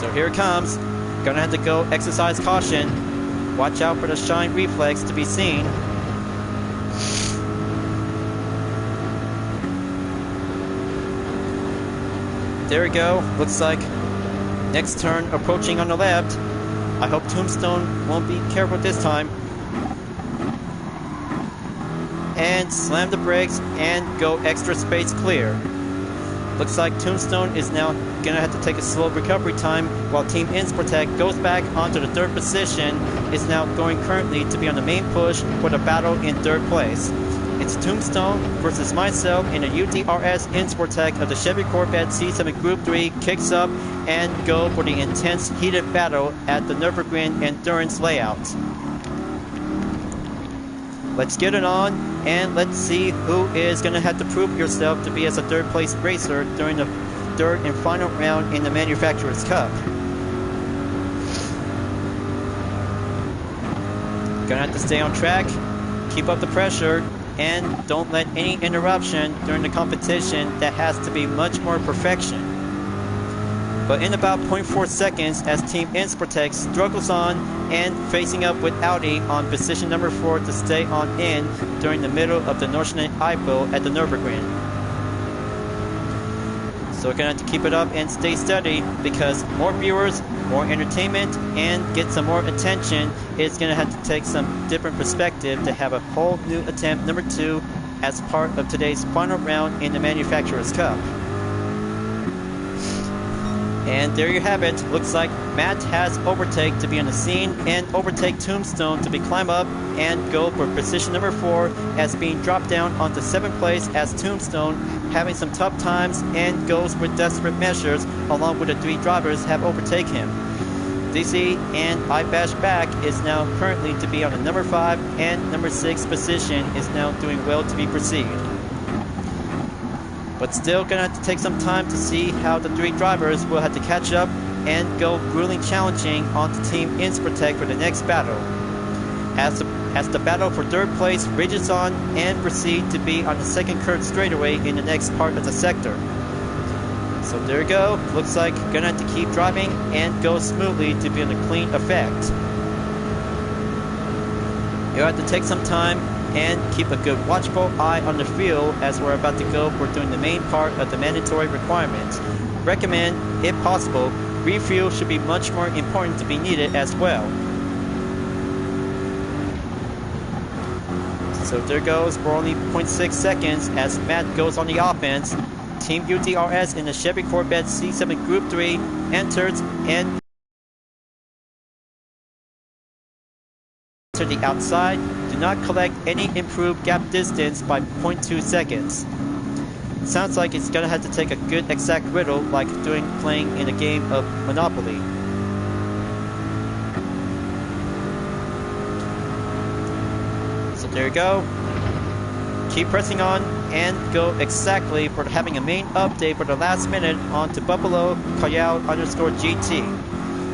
So here it comes. Gonna have to go exercise caution. Watch out for the shine reflex to be seen. there we go. Looks like next turn approaching on the left. I hope Tombstone won't be careful this time. And slam the brakes and go extra space clear. Looks like Tombstone is now gonna have to take a slow recovery time, while Team Insportec goes back onto the third position, is now going currently to be on the main push for the battle in third place. It's Tombstone versus myself in a UDRS Insportec of the Chevy Corvette C7 Group 3 kicks up and go for the intense heated battle at the Nürburgring Endurance layout. Let's get it on, and let's see who is going to have to prove yourself to be as a third place racer during the third and final round in the Manufacturers' Cup. Gonna have to stay on track, keep up the pressure, and don't let any interruption during the competition that has to be much more perfection. But in about 0.4 seconds, as Team Insportec struggles on and facing up with Audi on position number 4 to stay on in during the middle of the Nordschleife Eifel at the Nürburgring. So we're gonna have to keep it up and stay steady, because more viewers, more entertainment, and get some more attention is gonna have to take some different perspective to have a whole new attempt number 2 as part of today's final round in the Manufacturers' Cup. And there you have it. Looks like Matt has overtake to be on the scene, and overtake Tombstone to be climb up and go for position number 4 as being dropped down onto 7th place, as Tombstone having some tough times and goes with desperate measures along with the 3 drivers have overtake him. DC and I Bash Back is now currently to be on the number 5 and number 6 position, is now doing well to be perceived. But still gonna have to take some time to see how the 3 drivers will have to catch up and go grueling challenging onto Team Insportec for the next battle. As the battle for third place rages on and proceed to be on the second curve straightaway in the next part of the sector. So there you go. Looks like gonna have to keep driving and go smoothly to be on a clean effect. You'll have to take some time and keep a good watchful eye on the field as we're about to go for doing the main part of the mandatory requirements. Recommend, if possible, refuel should be much more important to be needed as well. So there goes for only 0.6 seconds as Matt goes on the offense. Team UDRS in the Chevy Corvette C7 Group 3 enters and to the outside. Do not collect any improved gap distance by 0.2 seconds. Sounds like it's gonna have to take a good exact riddle like playing in a game of Monopoly. So there you go. Keep pressing on and go exactly for having a main update for the last minute onto Buffalo Callao_GT.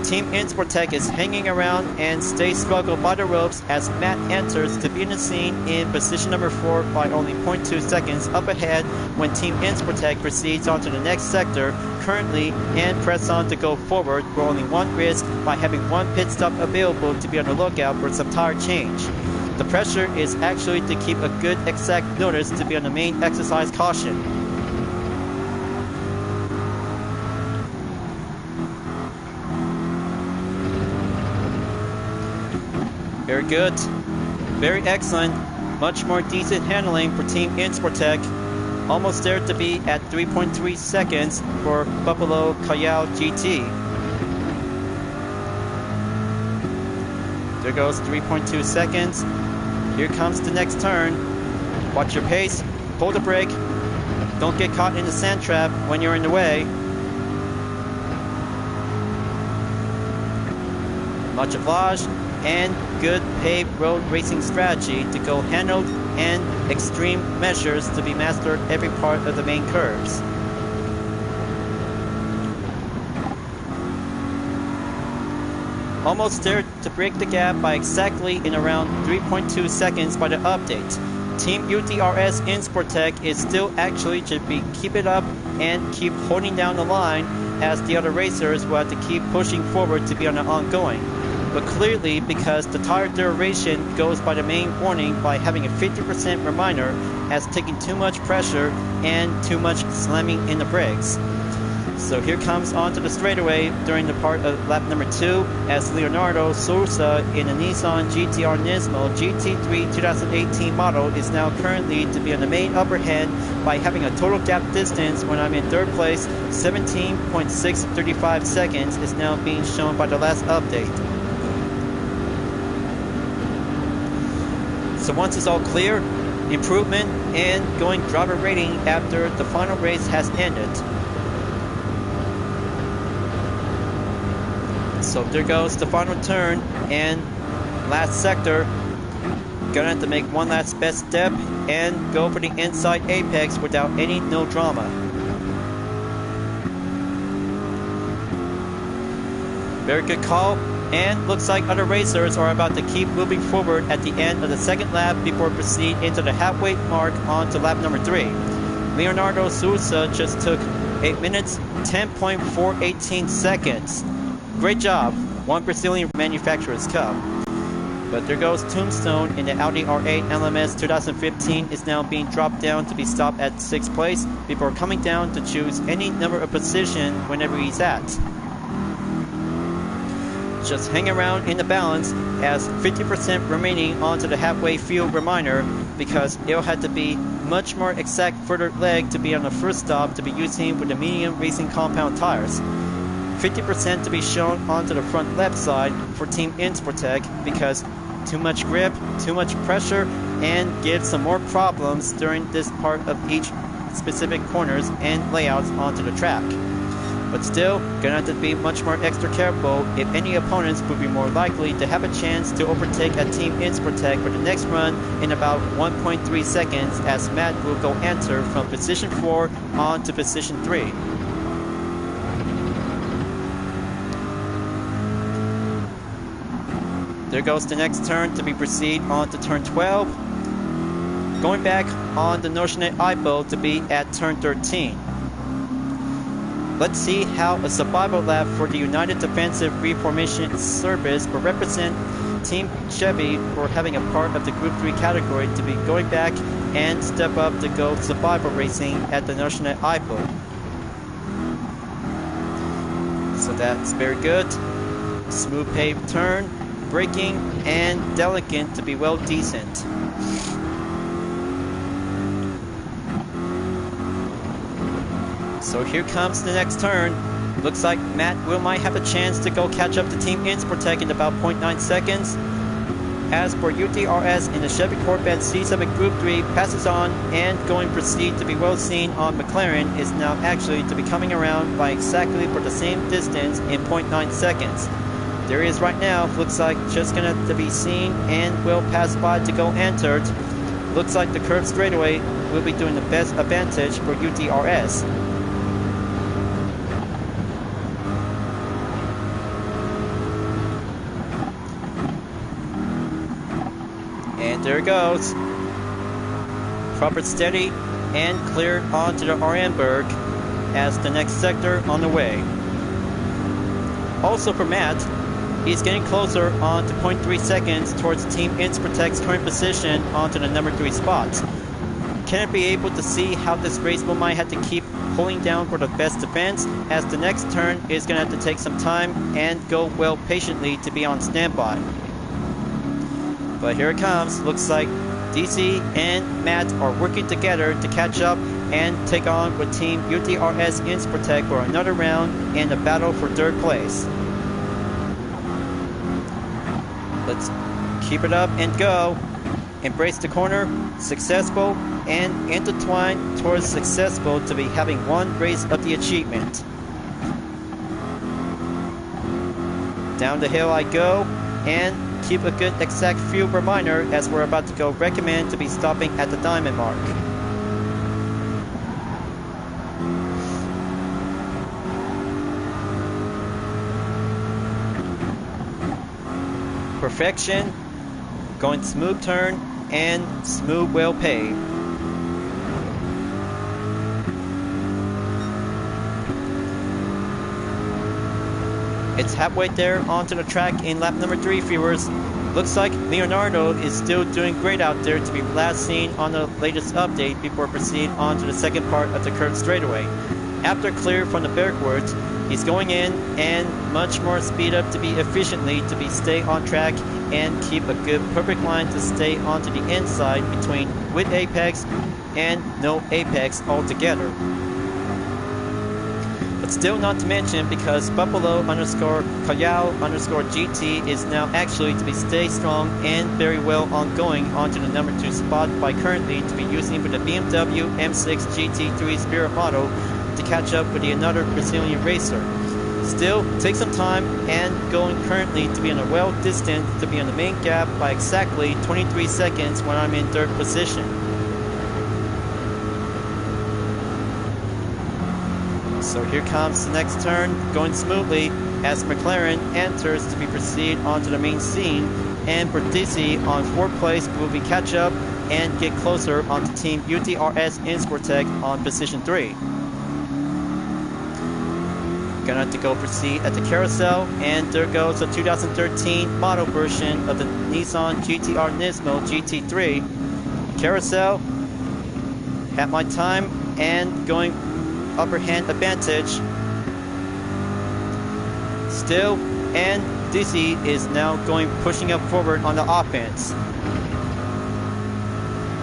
Team Insportec is hanging around and stays struggled by the ropes as Matt enters to be in the scene in position number 4 by only 0.2 seconds up ahead when Team Insportec proceeds onto the next sector currently and press on to go forward for only one risk by having one pit stop available to be on the lookout for some tire change. The pressure is actually to keep a good exact notice to be on the main exercise caution. Very good. Very excellent. Much more decent handling for Team Insportec. Almost there to be at 3.3 seconds for Buffalo Callao GT. There goes 3.2 seconds. Here comes the next turn. Watch your pace. Hold the brake. Don't get caught in the sand trap when you're in the way. Much obliged. And good paved road racing strategy to go handled and extreme measures to be mastered every part of the main curves. Almost there to break the gap by exactly in around 3.2 seconds by the update. Team UDRS Insportec is still actually to be keep it up and keep holding down the line as the other racers will have to keep pushing forward to be on the ongoing. But clearly, because the tire duration goes by the main warning by having a 50% reminder as taking too much pressure and too much slamming in the brakes. So here comes onto the straightaway during the part of lap number 2 as Leonardo Sousa in a Nissan GT Nismo GT3 2018 model is now currently to be on the main upper hand by having a total gap distance when I'm in 3rd place. 17.635 seconds is now being shown by the last update. So once it's all clear, improvement and going driver rating after the final race has ended. So there goes the final turn and last sector. Gonna have to make one last best step and go for the inside apex without no drama. Very good call, and looks like other racers are about to keep moving forward at the end of the second lap before proceed into the halfway mark onto lap number 3. Leonardo Sousa just took 8 minutes 10.418 seconds. Great job, one Brazilian Manufacturers Cup. But there goes Tombstone in the Audi R8 LMS 2015 is now being dropped down to be stopped at 6th place before coming down to choose any number of position whenever he's at. Just hang around in the balance as 50% remaining onto the halfway field reminder because it'll have to be much more exact further leg to be on the first stop to be using with the medium racing compound tires. 50% to be shown onto the front left side for Team Insportec because too much grip, too much pressure, and gives some more problems during this part of each specific corners and layouts onto the track. But still, gonna have to be much more extra careful if any opponents would be more likely to have a chance to overtake a Team Insportec for the next run in about 1.3 seconds as Matt will go enter from position 4 on to position 3. There goes the next turn to be proceed on to turn 12. Going back on the Notionate iPo to be at turn 13. Let's see how a survival lap for the United Defensive Reformation Service will represent Team Chevy for having a part of the Group 3 category to be going back and step up to go survival racing at the Notionate iPo. So that's very good. Smooth paved turn. Braking and delicate to be well decent. So here comes the next turn. Looks like Matt might have a chance to go catch up to Team Insportec in about 0.9 seconds. As for UTRS in the Chevy Corvette C7 Group 3 passes on and going proceed to be well seen on McLaren is now actually to be coming around by exactly for the same distance in 0.9 seconds. There he is right now, looks like just gonna to be seen and will pass by to go entered. Looks like the curve straightaway will be doing the best advantage for UTRS. And there it goes. Proper steady and cleared onto the Arenberg as the next sector on the way. Also for Matt, he's getting closer on to 0.3 seconds towards Team Insportec's current position onto the number 3 spot. Can it be able to see how this race might have to keep pulling down for the best defense as the next turn is going to have to take some time and go well patiently to be on standby. But here it comes. Looks like DC and Matt are working together to catch up and take on with Team UTRS Insportec for another round in the battle for 3rd place. Let's keep it up and go. Embrace the corner, successful, and intertwine towards successful to be having one race of the achievement. Down the hill I go, and keep a good exact fuel reminder as we're about to go recommend to be stopping at the diamond mark. Perfection, going smooth turn, and smooth well paved. It's halfway there onto the track in lap number 3, viewers. Looks like Leonardo is still doing great out there to be last seen on the latest update before proceed on to the second part of the curved straightaway. after clear from the backwards, he's going in and much more speed up to be efficiently to be stay on track and keep a good perfect line to stay onto the inside between with apex and no apex altogether. But still not to mention, because Buffalo_Kayao_GT is now actually to be stay strong and very well ongoing onto the number 2 spot by currently to be using with the BMW M6 GT3 Spirit model to catch up with the another Brazilian racer. Still, take some time and going currently to be in a well distance to be on the main gap by exactly 23 seconds when I'm in 3rd position. So here comes the next turn, going smoothly as McLaren enters to be proceed onto the main scene, and Berdisi on 4th place will be catch up and get closer onto Team UTRS in Sportec on position 3. Gonna have to go proceed at the carousel, and there goes the 2013 model version of the Nissan GT-R Nismo GT3. Carousel, at my time, and going upper hand advantage. Still, and DC is now going pushing up forward on the offense.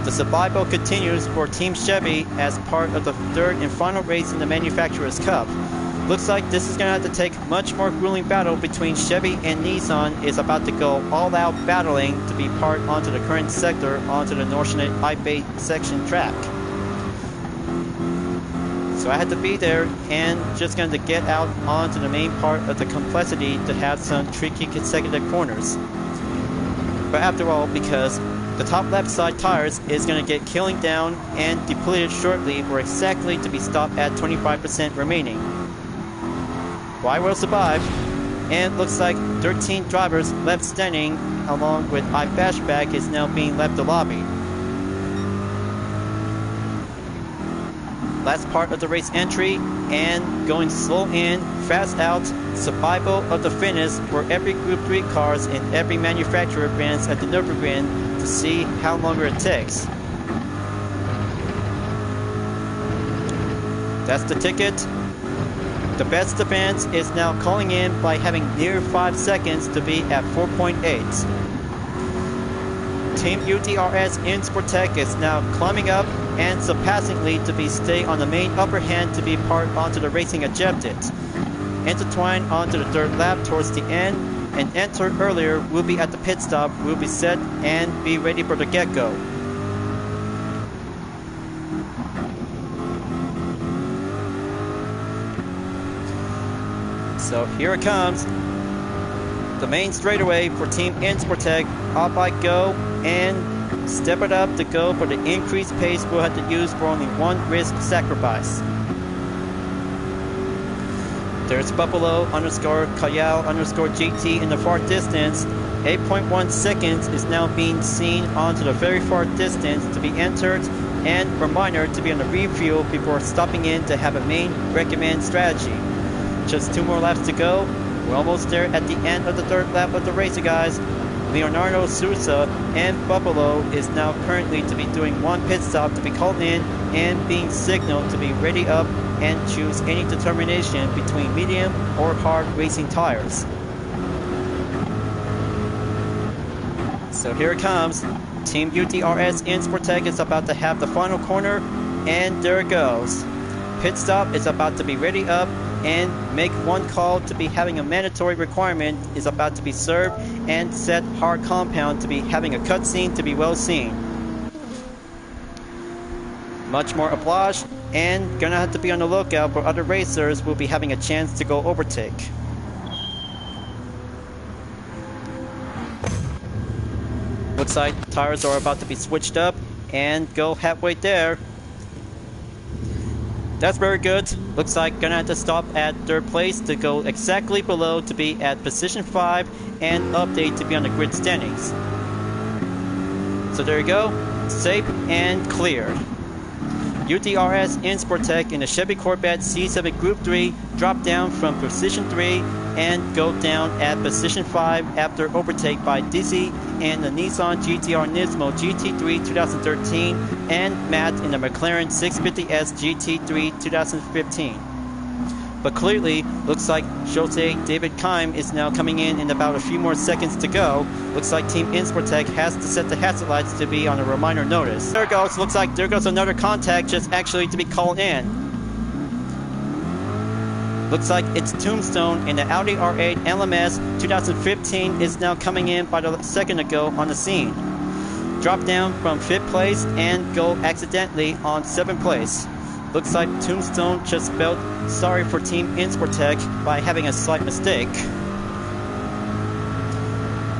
The survival continues for Team Chevy as part of the 3rd and final race in the Manufacturers Cup. Looks like this is going to have to take much more grueling battle between Chevy and Nissan is about to go all out battling to be part onto the current sector onto the Northern I-8 section track. So I had to be there and just going to get out onto the main part of the complexity to have some tricky consecutive corners. But after all, because the top left side tires is going to get killing down and depleted shortly, or exactly to be stopped at 25% remaining. Well, I will survive, and looks like 13 drivers left standing, along with iBashback is now being left the lobby. Last part of the race entry, and going slow in, fast out, survival of the fittest for every Group 3 cars and every manufacturer brands at the Nürburgring to see how longer it takes. That's the ticket. The best defense is now calling in by having near 5 seconds to be at 4.8. Team UTRS in Sportec is now climbing up and surpassingly to be stay on the main upper hand to be part onto the racing objectives. Intertwine onto the 3rd lap towards the end, and enter earlier will be at the pit stop, will be set and be ready for the get-go. So here it comes. The main straightaway for Team Sportec. Up I go and step it up to go for the increased pace we'll have to use for only one risk sacrifice. There's Buffalo_Kayao_GT in the far distance. 8.1 seconds is now being seen onto the very far distance to be entered, and reminder to be on the refuel before stopping in to have a main recommend strategy. Just 2 more laps to go. We're almost there at the end of the 3rd lap of the race, guys. Leonardo Sousa and Buffalo is now currently to be doing 1 pit stop to be called in and being signaled to be ready up and choose any determination between medium or hard racing tires. So here it comes. Team UTRS in Sportec is about to have the final corner, and there it goes. Pit stop is about to be ready up and make one call to be having a mandatory requirement is about to be served, and set hard compound to be having a cutscene to be well seen. Much more oblige, and gonna have to be on the lookout for other racers will be having a chance to go overtake. Looks like tires are about to be switched up and go halfway there. That's very good. Looks like gonna have to stop at 3rd place to go exactly below to be at position 5 and update to be on the grid standings. So there you go. Safe and cleared. UDRS Insportec in the Chevy Corvette C7 Group 3 drop down from position 3 and go down at position 5 after overtake by Dizzy and the Nissan GTR Nismo GT3 2013 and Matt in the McLaren 650S GT3 2015. But clearly, looks like Jose David Keim is now coming in about a few more seconds to go. Looks like Team Insportec has to set the hazard lights to be on a reminder notice. There goes, looks like there goes another contact just actually to be called in. Looks like it's Tombstone in the Audi R8 LMS 2015 is now coming in about a second ago on the scene. Drop down from 5th place and go accidentally on 7th place. Looks like Tombstone just felt sorry for Team Insportec by having a slight mistake.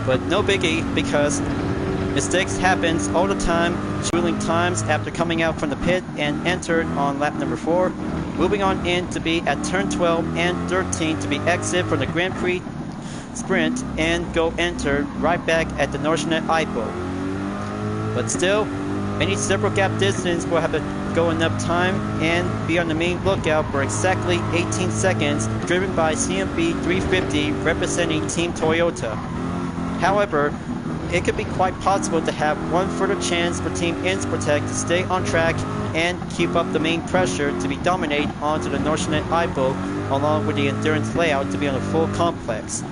But no biggie, because mistakes happens all the time, dueling times after coming out from the pit and entered on lap number 4. Moving on in to be at turn 12 and 13 to be exit from the Grand Prix sprint and go enter right back at the Norsenet IPO. But still, any several gap distance will have to go enough time and be on the main lookout for exactly 18 seconds, driven by CMB 350 representing Team Toyota. However, it could be quite possible to have one further chance for Team Insportec to stay on track and keep up the main pressure to be dominate onto the Norsenet IPO along with the endurance layout to be on a full complex.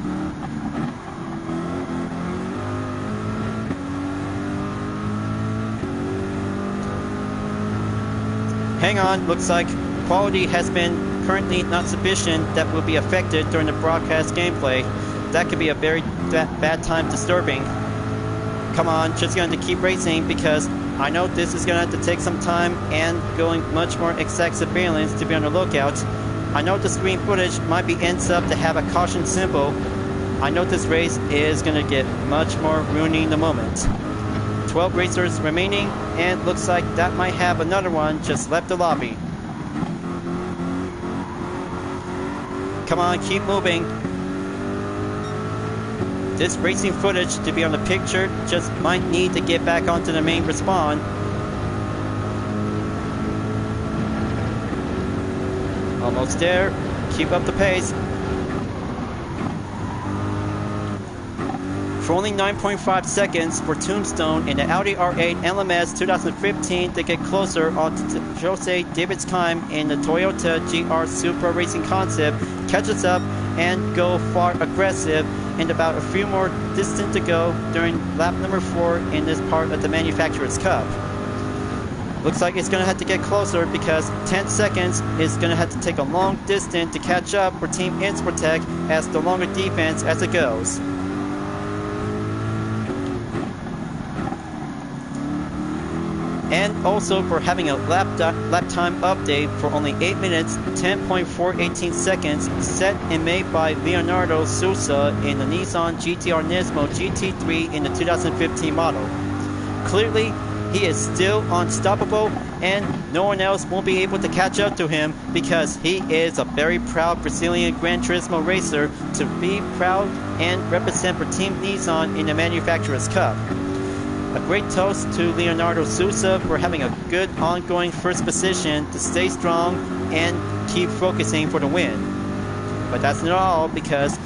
Hang on, looks like quality has been currently not sufficient that will be affected during the broadcast gameplay. That could be a very bad time disturbing. Come on, just going to keep racing because I know this is going to have to take some time and going much more exact surveillance to be on the lookout. I know the screen footage might be ends up to have a caution symbol. I know this race is going to get much more ruining the moment. 12 racers remaining, and looks like that might have another one just left the lobby. Come on, keep moving. This racing footage to be on the picture just might need to get back onto the main respawn. Almost there. Keep up the pace. For only 9.5 seconds for Tombstone in the Audi R8 LMS 2015 to get closer on Jose David Keim in the Toyota GR Supra Racing Concept, catches up and go far aggressive and about a few more distance to go during lap number 4 in this part of the Manufacturers Cup. Looks like it's going to have to get closer because 10 seconds is going to have to take a long distance to catch up for Team Insportec as the longer defense as it goes. And also for having a lap time update for only 8 minutes, 10.418 seconds, set and made by Leonardo Sousa in the Nissan GTR Nismo GT3 in the 2015 model. Clearly, he is still unstoppable and no one else won't be able to catch up to him because he is a very proud Brazilian Gran Turismo racer to be proud and represent for Team Nissan in the Manufacturers Cup. A great toast to Leonardo Sousa for having a good ongoing first position to stay strong and keep focusing for the win. But that's not all, because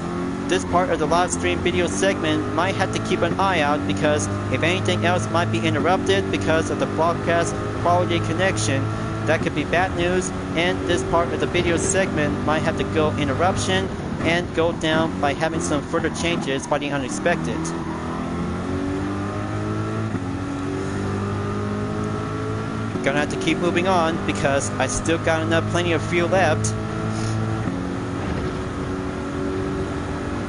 this part of the live stream video segment might have to keep an eye out because if anything else might be interrupted because of the broadcast quality connection, that could be bad news, and this part of the video segment might have to go interruption and go down by having some further changes by the unexpected. Gonna have to keep moving on because I still got plenty of fuel left.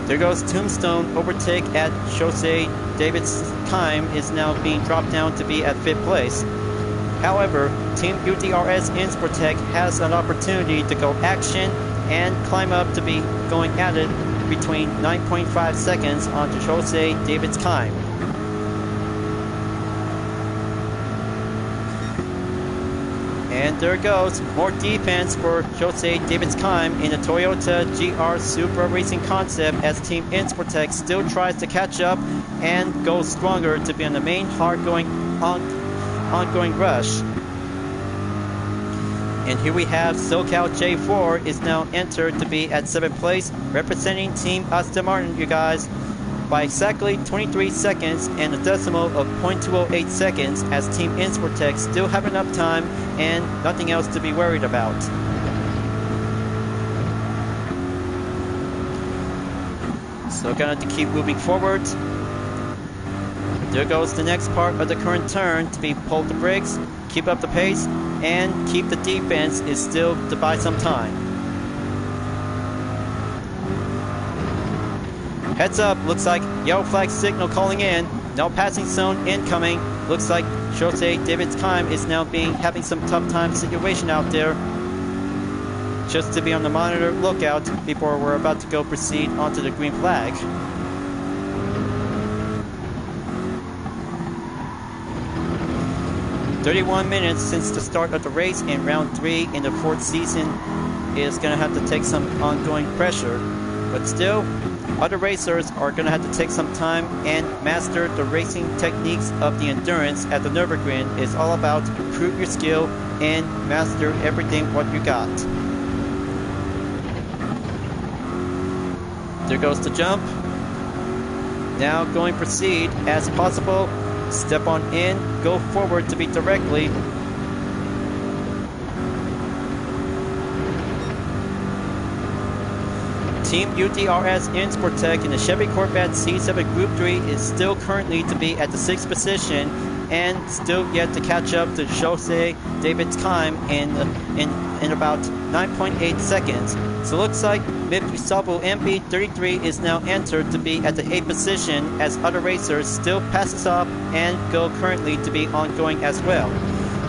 There goes Tombstone. Overtake at Jose David Keim is now being dropped down to be at 5th place. However, Team UDRS Insportec has an opportunity to go action and climb up to be going at it between 9.5 seconds onto Jose David Keim. And there goes, more defense for Jose David Keim in the Toyota GR Supra Racing Concept as Team Insportec still tries to catch up and go stronger to be on the main ongoing rush. And here we have SoCal J4 is now entered to be at 7th place, representing Team Aston Martin, you guys, by exactly 23 seconds and a decimal of 0.208 seconds, as Team Insportech still have enough time and nothing else to be worried about. So gonna have to keep moving forward. There goes the next part of the current turn to be pull the brakes, keep up the pace, and keep the defense is still to buy some time. Heads up, looks like yellow flag signal calling in, no passing zone incoming. Looks like Jose David Kime is now having some tough time situation out there. Just to be on the monitor lookout before we're about to go proceed onto the green flag. "31 minutes since the start of the race in round 3 in the 4th season is going to have to take some ongoing pressure, but still, other racers are going to have to take some time and master the racing techniques of the endurance at the Nürburgring. Is all about improve your skill and master everything what you got. There goes the jump. Now going proceed as possible. Step on in, go forward to be directly. Team UDRS Insportech in the Chevy Corvette C7 Group 3 is still currently to be at the 6th position and still yet to catch up to Jose David Kime in about 9.8 seconds. So looks like Mitsubishi MB33 is now entered to be at the 8th position, as other racers still passes up and go currently to be ongoing as well.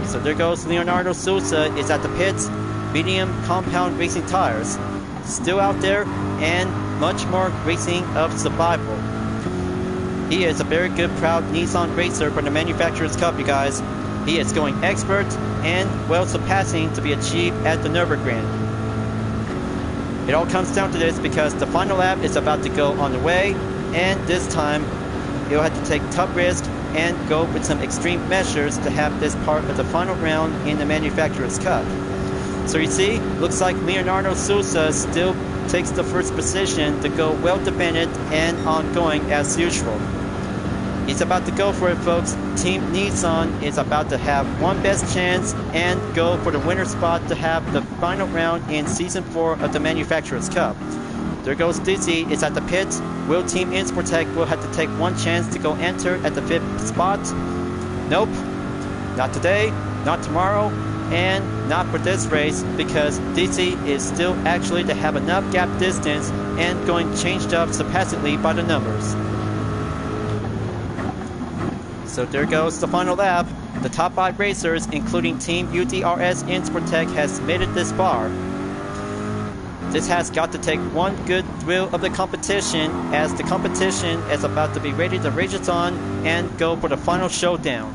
So there goes Leonardo Souza is at the pits, medium compound racing tires. Still out there and much more racing of survival. He is a very good, proud Nissan racer for the Manufacturers Cup, you guys. He is going expert and well surpassing to be achieved at the Nürburgring. It all comes down to this because the final lap is about to go on the way, and this time you'll have to take tough risk and go with some extreme measures to have this part of the final round in the Manufacturers Cup. So you see, looks like Leonardo Souza still takes the 1st position to go well defended and ongoing as usual. He's about to go for it, folks. Team Nissan is about to have one best chance and go for the winner spot to have the final round in Season 4 of the Manufacturers Cup. There goes Dizzy, is at the pit. Will Team Insportech will have to take one chance to go enter at the 5th spot? Nope. Not today, not tomorrow, and not for this race, because DC is still actually to have enough gap distance and going changed up surpassingly by the numbers. So there goes the final lap. The top 5 racers, including Team UDRS Insportech, has made it this far. This has got to take one good thrill of the competition, as the competition is about to be ready to rage it on and go for the final showdown.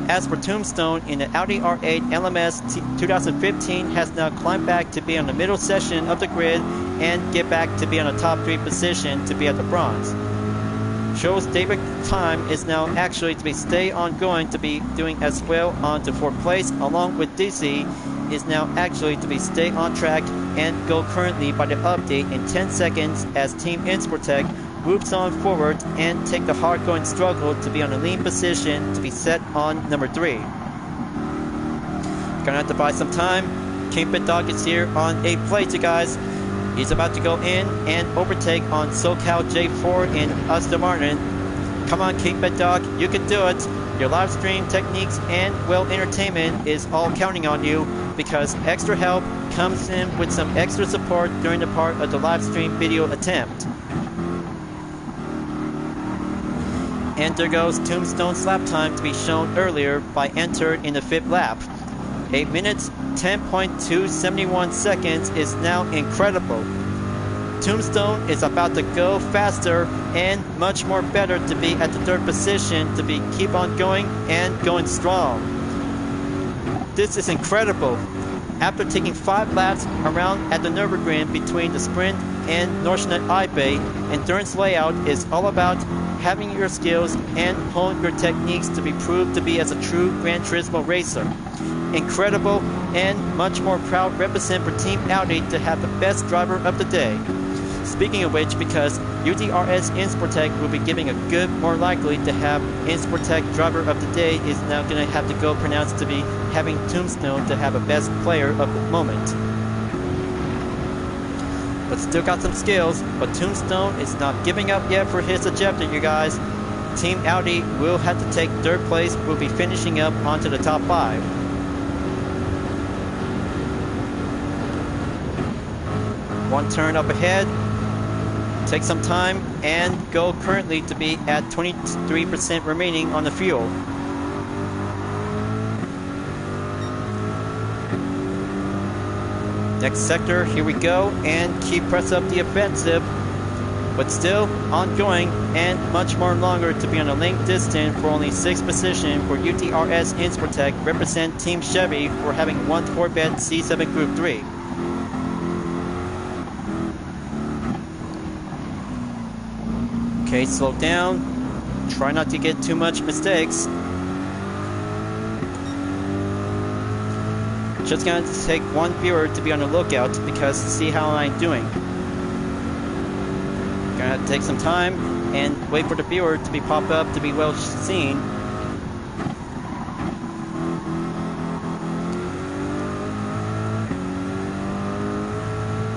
As for Tombstone in the Audi R8 LMS 2015 has now climbed back to be on the middle section of the grid and get back to be on the top 3 position to be at the bronze. Shows David Kime is now actually to be stay ongoing to be doing as well on to 4th place, along with DC is now actually to be stay on track and go currently by the update in 10 seconds, as Team Insportech moves on forward and take the hard-going struggle to be on a lean position to be set on number 3. Gonna have to buy some time. King Pit Dog is here on 8th place, you guys. He's about to go in and overtake on SoCal J4 in Aston Martin. Come on, King Pit Dog, you can do it. Your live stream techniques and well entertainment is all counting on you, because extra help comes in with some extra support during the part of the live stream video attempt. And there goes Tombstone's lap time to be shown earlier by entered in the 5th lap. 8 minutes, 10.271 seconds is now incredible. Tombstone is about to go faster and much more better to be at the 3rd position to be keep on going and going strong. This is incredible. After taking 5 laps around at the Nürburgring between the sprint and Nordschleife, endurance layout is all about having your skills and hone your techniques to be proved to be as a true Gran Turismo racer. incredible and much more proud represent for Team Audi to have the best driver of the day. Speaking of which, because UDRS Insportec will be giving a good, more likely to have Insportec driver of the day is now going to have to go pronounced to be having Tombstone to have a best player of the moment. But still got some skills, but Tombstone is not giving up yet for his objective, you guys. Team Audi will have to take third place, will be finishing up onto the top 5. One turn up ahead, take some time, and go currently to be at 23% remaining on the fuel. Next sector, here we go, and keep press up the offensive, but still ongoing and much more longer to be on a link distance for only 6th position for UTRS Insportec, represent Team Chevy for having one Corvette C7 Group 3. Okay, slow down, try not to get too much mistakes. Just gonna take one viewer to be on the lookout because to see how I'm doing. Gonna have to take some time and wait for the viewer to be popped up to be well seen.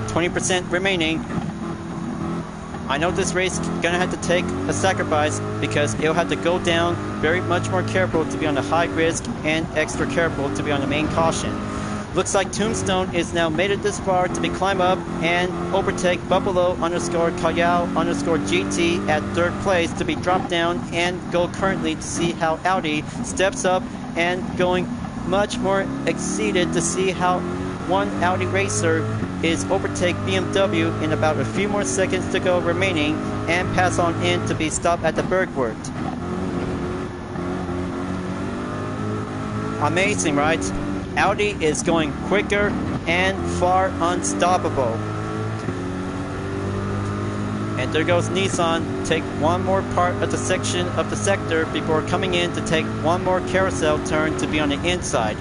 %20 remaining. I know this race is gonna have to take a sacrifice because it'll have to go down very much more careful to be on the high risk and extra careful to be on the main caution. Looks like Tombstone is now made it this far to be climb up and overtake Buffalo_Kayal_GT at 3rd place to be dropped down and go currently to see how Audi steps up and going much more exceeded to see how one Audi racer is overtake BMW in about a few more seconds to go remaining and pass on in to be stopped at the Bergwert. Amazing, right? Audi is going quicker and far unstoppable. And there goes Nissan, take one more part of the section of the sector before coming in to take one more carousel turn to be on the inside.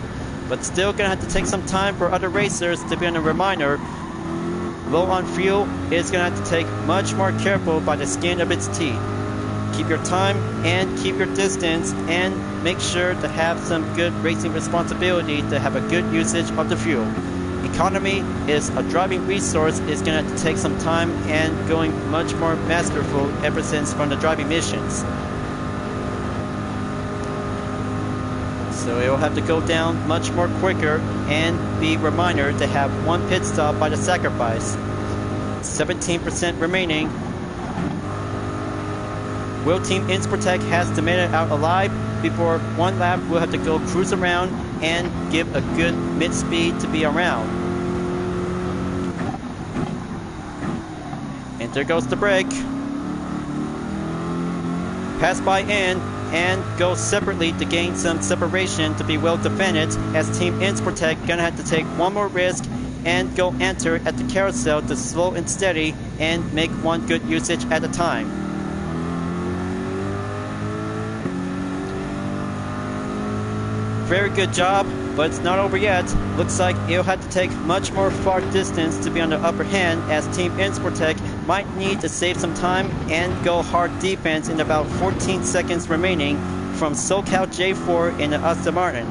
But still gonna have to take some time for other racers to be on a reminder. Low on fuel is gonna have to take much more careful by the skin of its teeth. Keep your time and keep your distance and make sure to have some good racing responsibility to have a good usage of the fuel. Economy is a driving resource is going to have to take some time and going much more masterful ever since from the driving missions. So it will have to go down much more quicker and be reminder to have one pit stop by the sacrifice. 17% remaining. Will Team Insportec has to make it out alive before one lap will have to go cruise around and give a good mid speed to be around. And there goes the brake. Pass by in and go separately to gain some separation to be well defended as Team Insportec gonna have to take one more risk and go enter at the carousel to slow and steady and make one good usage at a time. Very good job, but it's not over yet. Looks like it'll have to take much more far distance to be on the upper hand as Team Insportec might need to save some time and go hard defense in about 14 seconds remaining from SoCal J4 in the Aston Martin.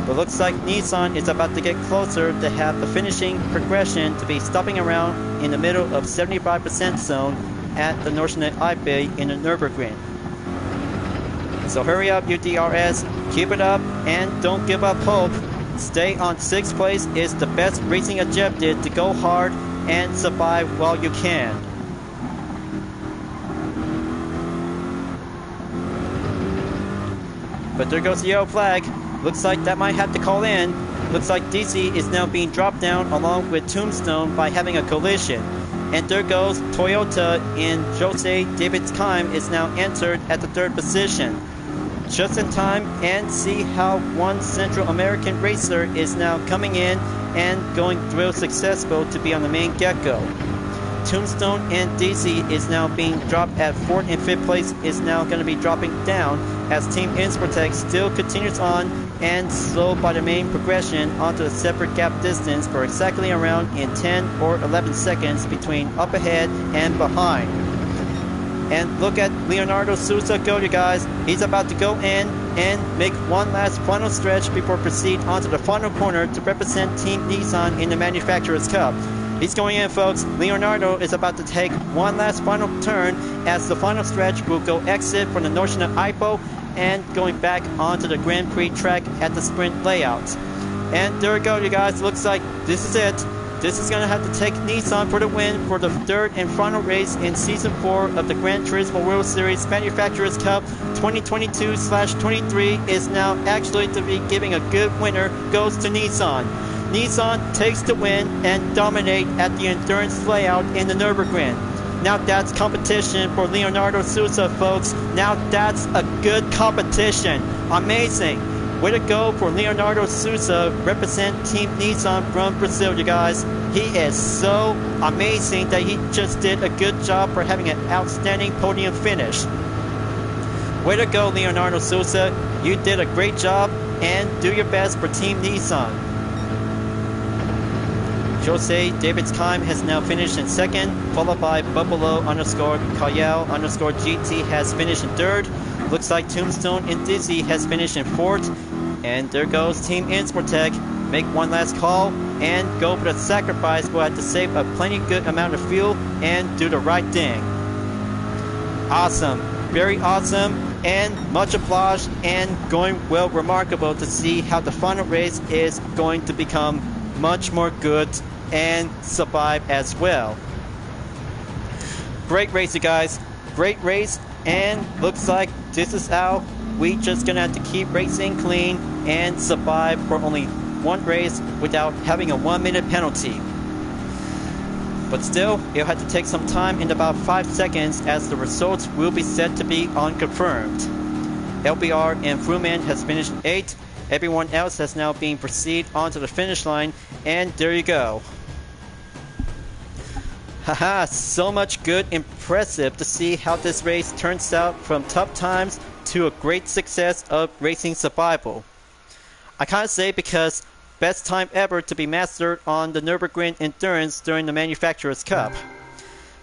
But looks like Nissan is about to get closer to have the finishing progression to be stopping around in the middle of 75% zone at the Nordschleife IP in the Nürburgring. So hurry up, UDRS, keep it up, and don't give up hope. Stay on 6th place is the best racing objective to go hard and survive while you can. But there goes the yellow flag. Looks like that might have to call in. Looks like DC is now being dropped down along with Tombstone by having a collision. And there goes Toyota in Jose David's Kime is now entered at the 3rd position. Just in time and see how one Central American racer is now coming in and going through successful to be on the main get-go. Tombstone and DC is now being dropped at 4th and 5th place is now going to be dropping down as Team Insportec still continues on and slowed by the main progression onto a separate gap distance for exactly around in 10 or 11 seconds between up ahead and behind. And look at Leonardo Souza go, you guys. He's about to go in and make one last final stretch before proceed onto the final corner to represent Team Nissan in the Manufacturers Cup. He's going in, folks. Leonardo is about to take one last final turn as the final stretch will go exit from the notion of IPO and going back onto the Grand Prix track at the sprint layout. And there we go, you guys. Looks like this is it. This is going to have to take Nissan for the win for the third and final race in Season 4 of the Gran Turismo World Series Manufacturers Cup 2022/23 is now actually to be giving a good winner goes to Nissan. Nissan takes the win and dominate at the endurance layout in the Nürburgring. Now that's competition for Leonardo Souza, folks. Now that's a good competition. Amazing. Way to go for Leonardo Souza, represent Team Nissan from Brazil, you guys. He is so amazing that he just did a good job for having an outstanding podium finish. Way to go, Leonardo Souza. You did a great job and do your best for Team Nissan. Jose David's Kime has now finished in second, followed by Buffalo_Kayal_GT has finished in third. Looks like Tombstone and Dizzy has finished in fourth. And there goes Team Insportec. Make one last call and go for the sacrifice. We'll have to save a plenty good amount of fuel and do the right thing. Awesome. Very awesome. And much applause and going well remarkable to see how the final race is going to become much more good and survive as well. Great race, you guys. Great race, and looks like this is how we just gonna have to keep racing clean and survive for only one race without having a 1-minute penalty. But still, it'll have to take some time in about 5 seconds as the results will be said to be unconfirmed. LBR and Fruman has finished 8th. Everyone else has now been proceed onto the finish line, and there you go. Haha, so much good, impressive to see how this race turns out from tough times to a great success of racing survival. I can't say because best time ever to be mastered on the Nürburgring Endurance during the Manufacturers Cup.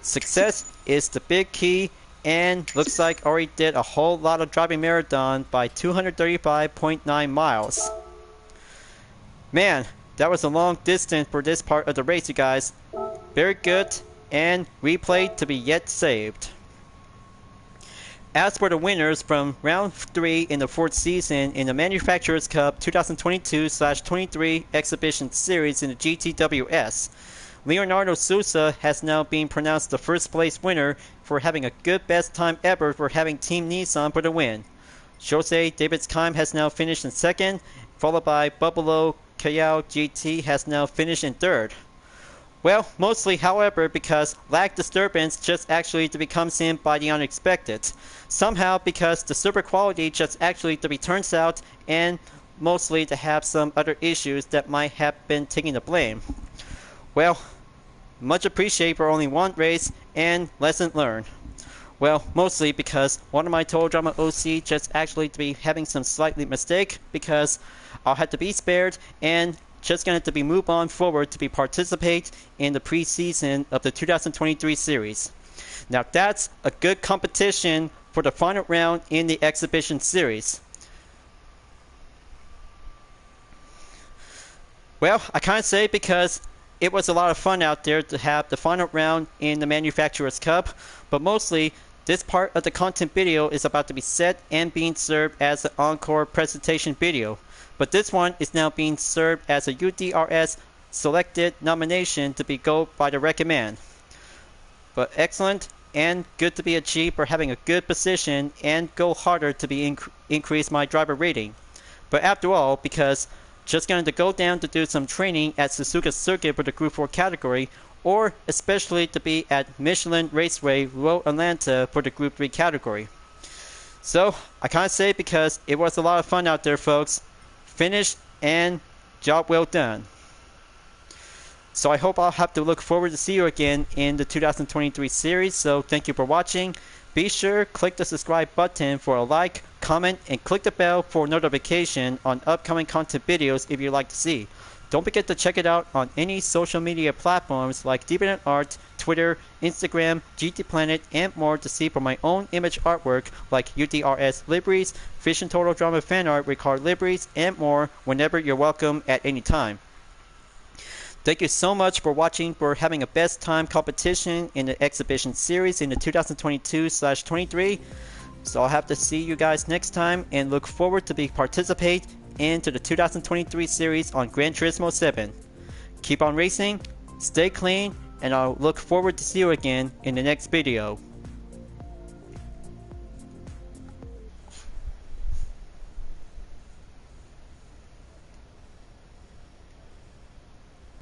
Success is the big key, and looks like already did a whole lot of driving marathon by 235.9 miles. Man, that was a long distance for this part of the race, you guys. Very good, and replay to be yet saved. As for the winners from round 3 in the 4th season in the Manufacturers Cup 2022/23 Exhibition Series in the GTWS, Leonardo Souza has now been pronounced the first place winner for having a good best time ever for having Team Nissan for the win. Jose David's Kime has now finished in second, followed by Buffalo Kayal GT has now finished in third. Well, mostly, however, because lag disturbance just actually to becomes in by the unexpected. Somehow because the server quality just actually to be turns out, and mostly to have some other issues that might have been taking the blame. Well, much appreciated for only one race and lesson learned. Well, mostly because one of my Total Drama OC just actually to be having some slightly mistake because I'll have to be spared and just going to be move on forward to be participate in the preseason of the 2023 series. Now that's a good competition for the final round in the exhibition series. Well, I can't say because it was a lot of fun out there to have the final round in the Manufacturers Cup, but mostly this part of the content video is about to be set and being served as an encore presentation video. But this one is now being served as a UDRS selected nomination to be go by the recommend. But excellent and good to be achieved for having a good position and go harder to be increase my driver rating. But after all, because just going to go down to do some training at Suzuka Circuit for the Group 4 category, or especially to be at Michelin Raceway Road Atlanta for the Group 3 category. So I can't say because it was a lot of fun out there, folks. Finished and job well done. So I hope I'll have to look forward to see you again in the 2023 series. So thank you for watching. Be sure click the subscribe button for a like, comment, and click the bell for notification on upcoming content videos if you'd like to see. Don't forget to check it out on any social media platforms like DeviantArt, Twitter, Instagram, GT Planet, and more to see for my own image artwork like UDRS liveries, Vision Total Drama fan art, Ricard liveries, and more whenever you're welcome at any time. Thank you so much for watching, for having a best time competition in the exhibition series in the 2022/23. So I'll have to see you guys next time and look forward to participate into the 2023 series on Gran Turismo 7. Keep on racing, stay clean, and I'll look forward to see you again in the next video.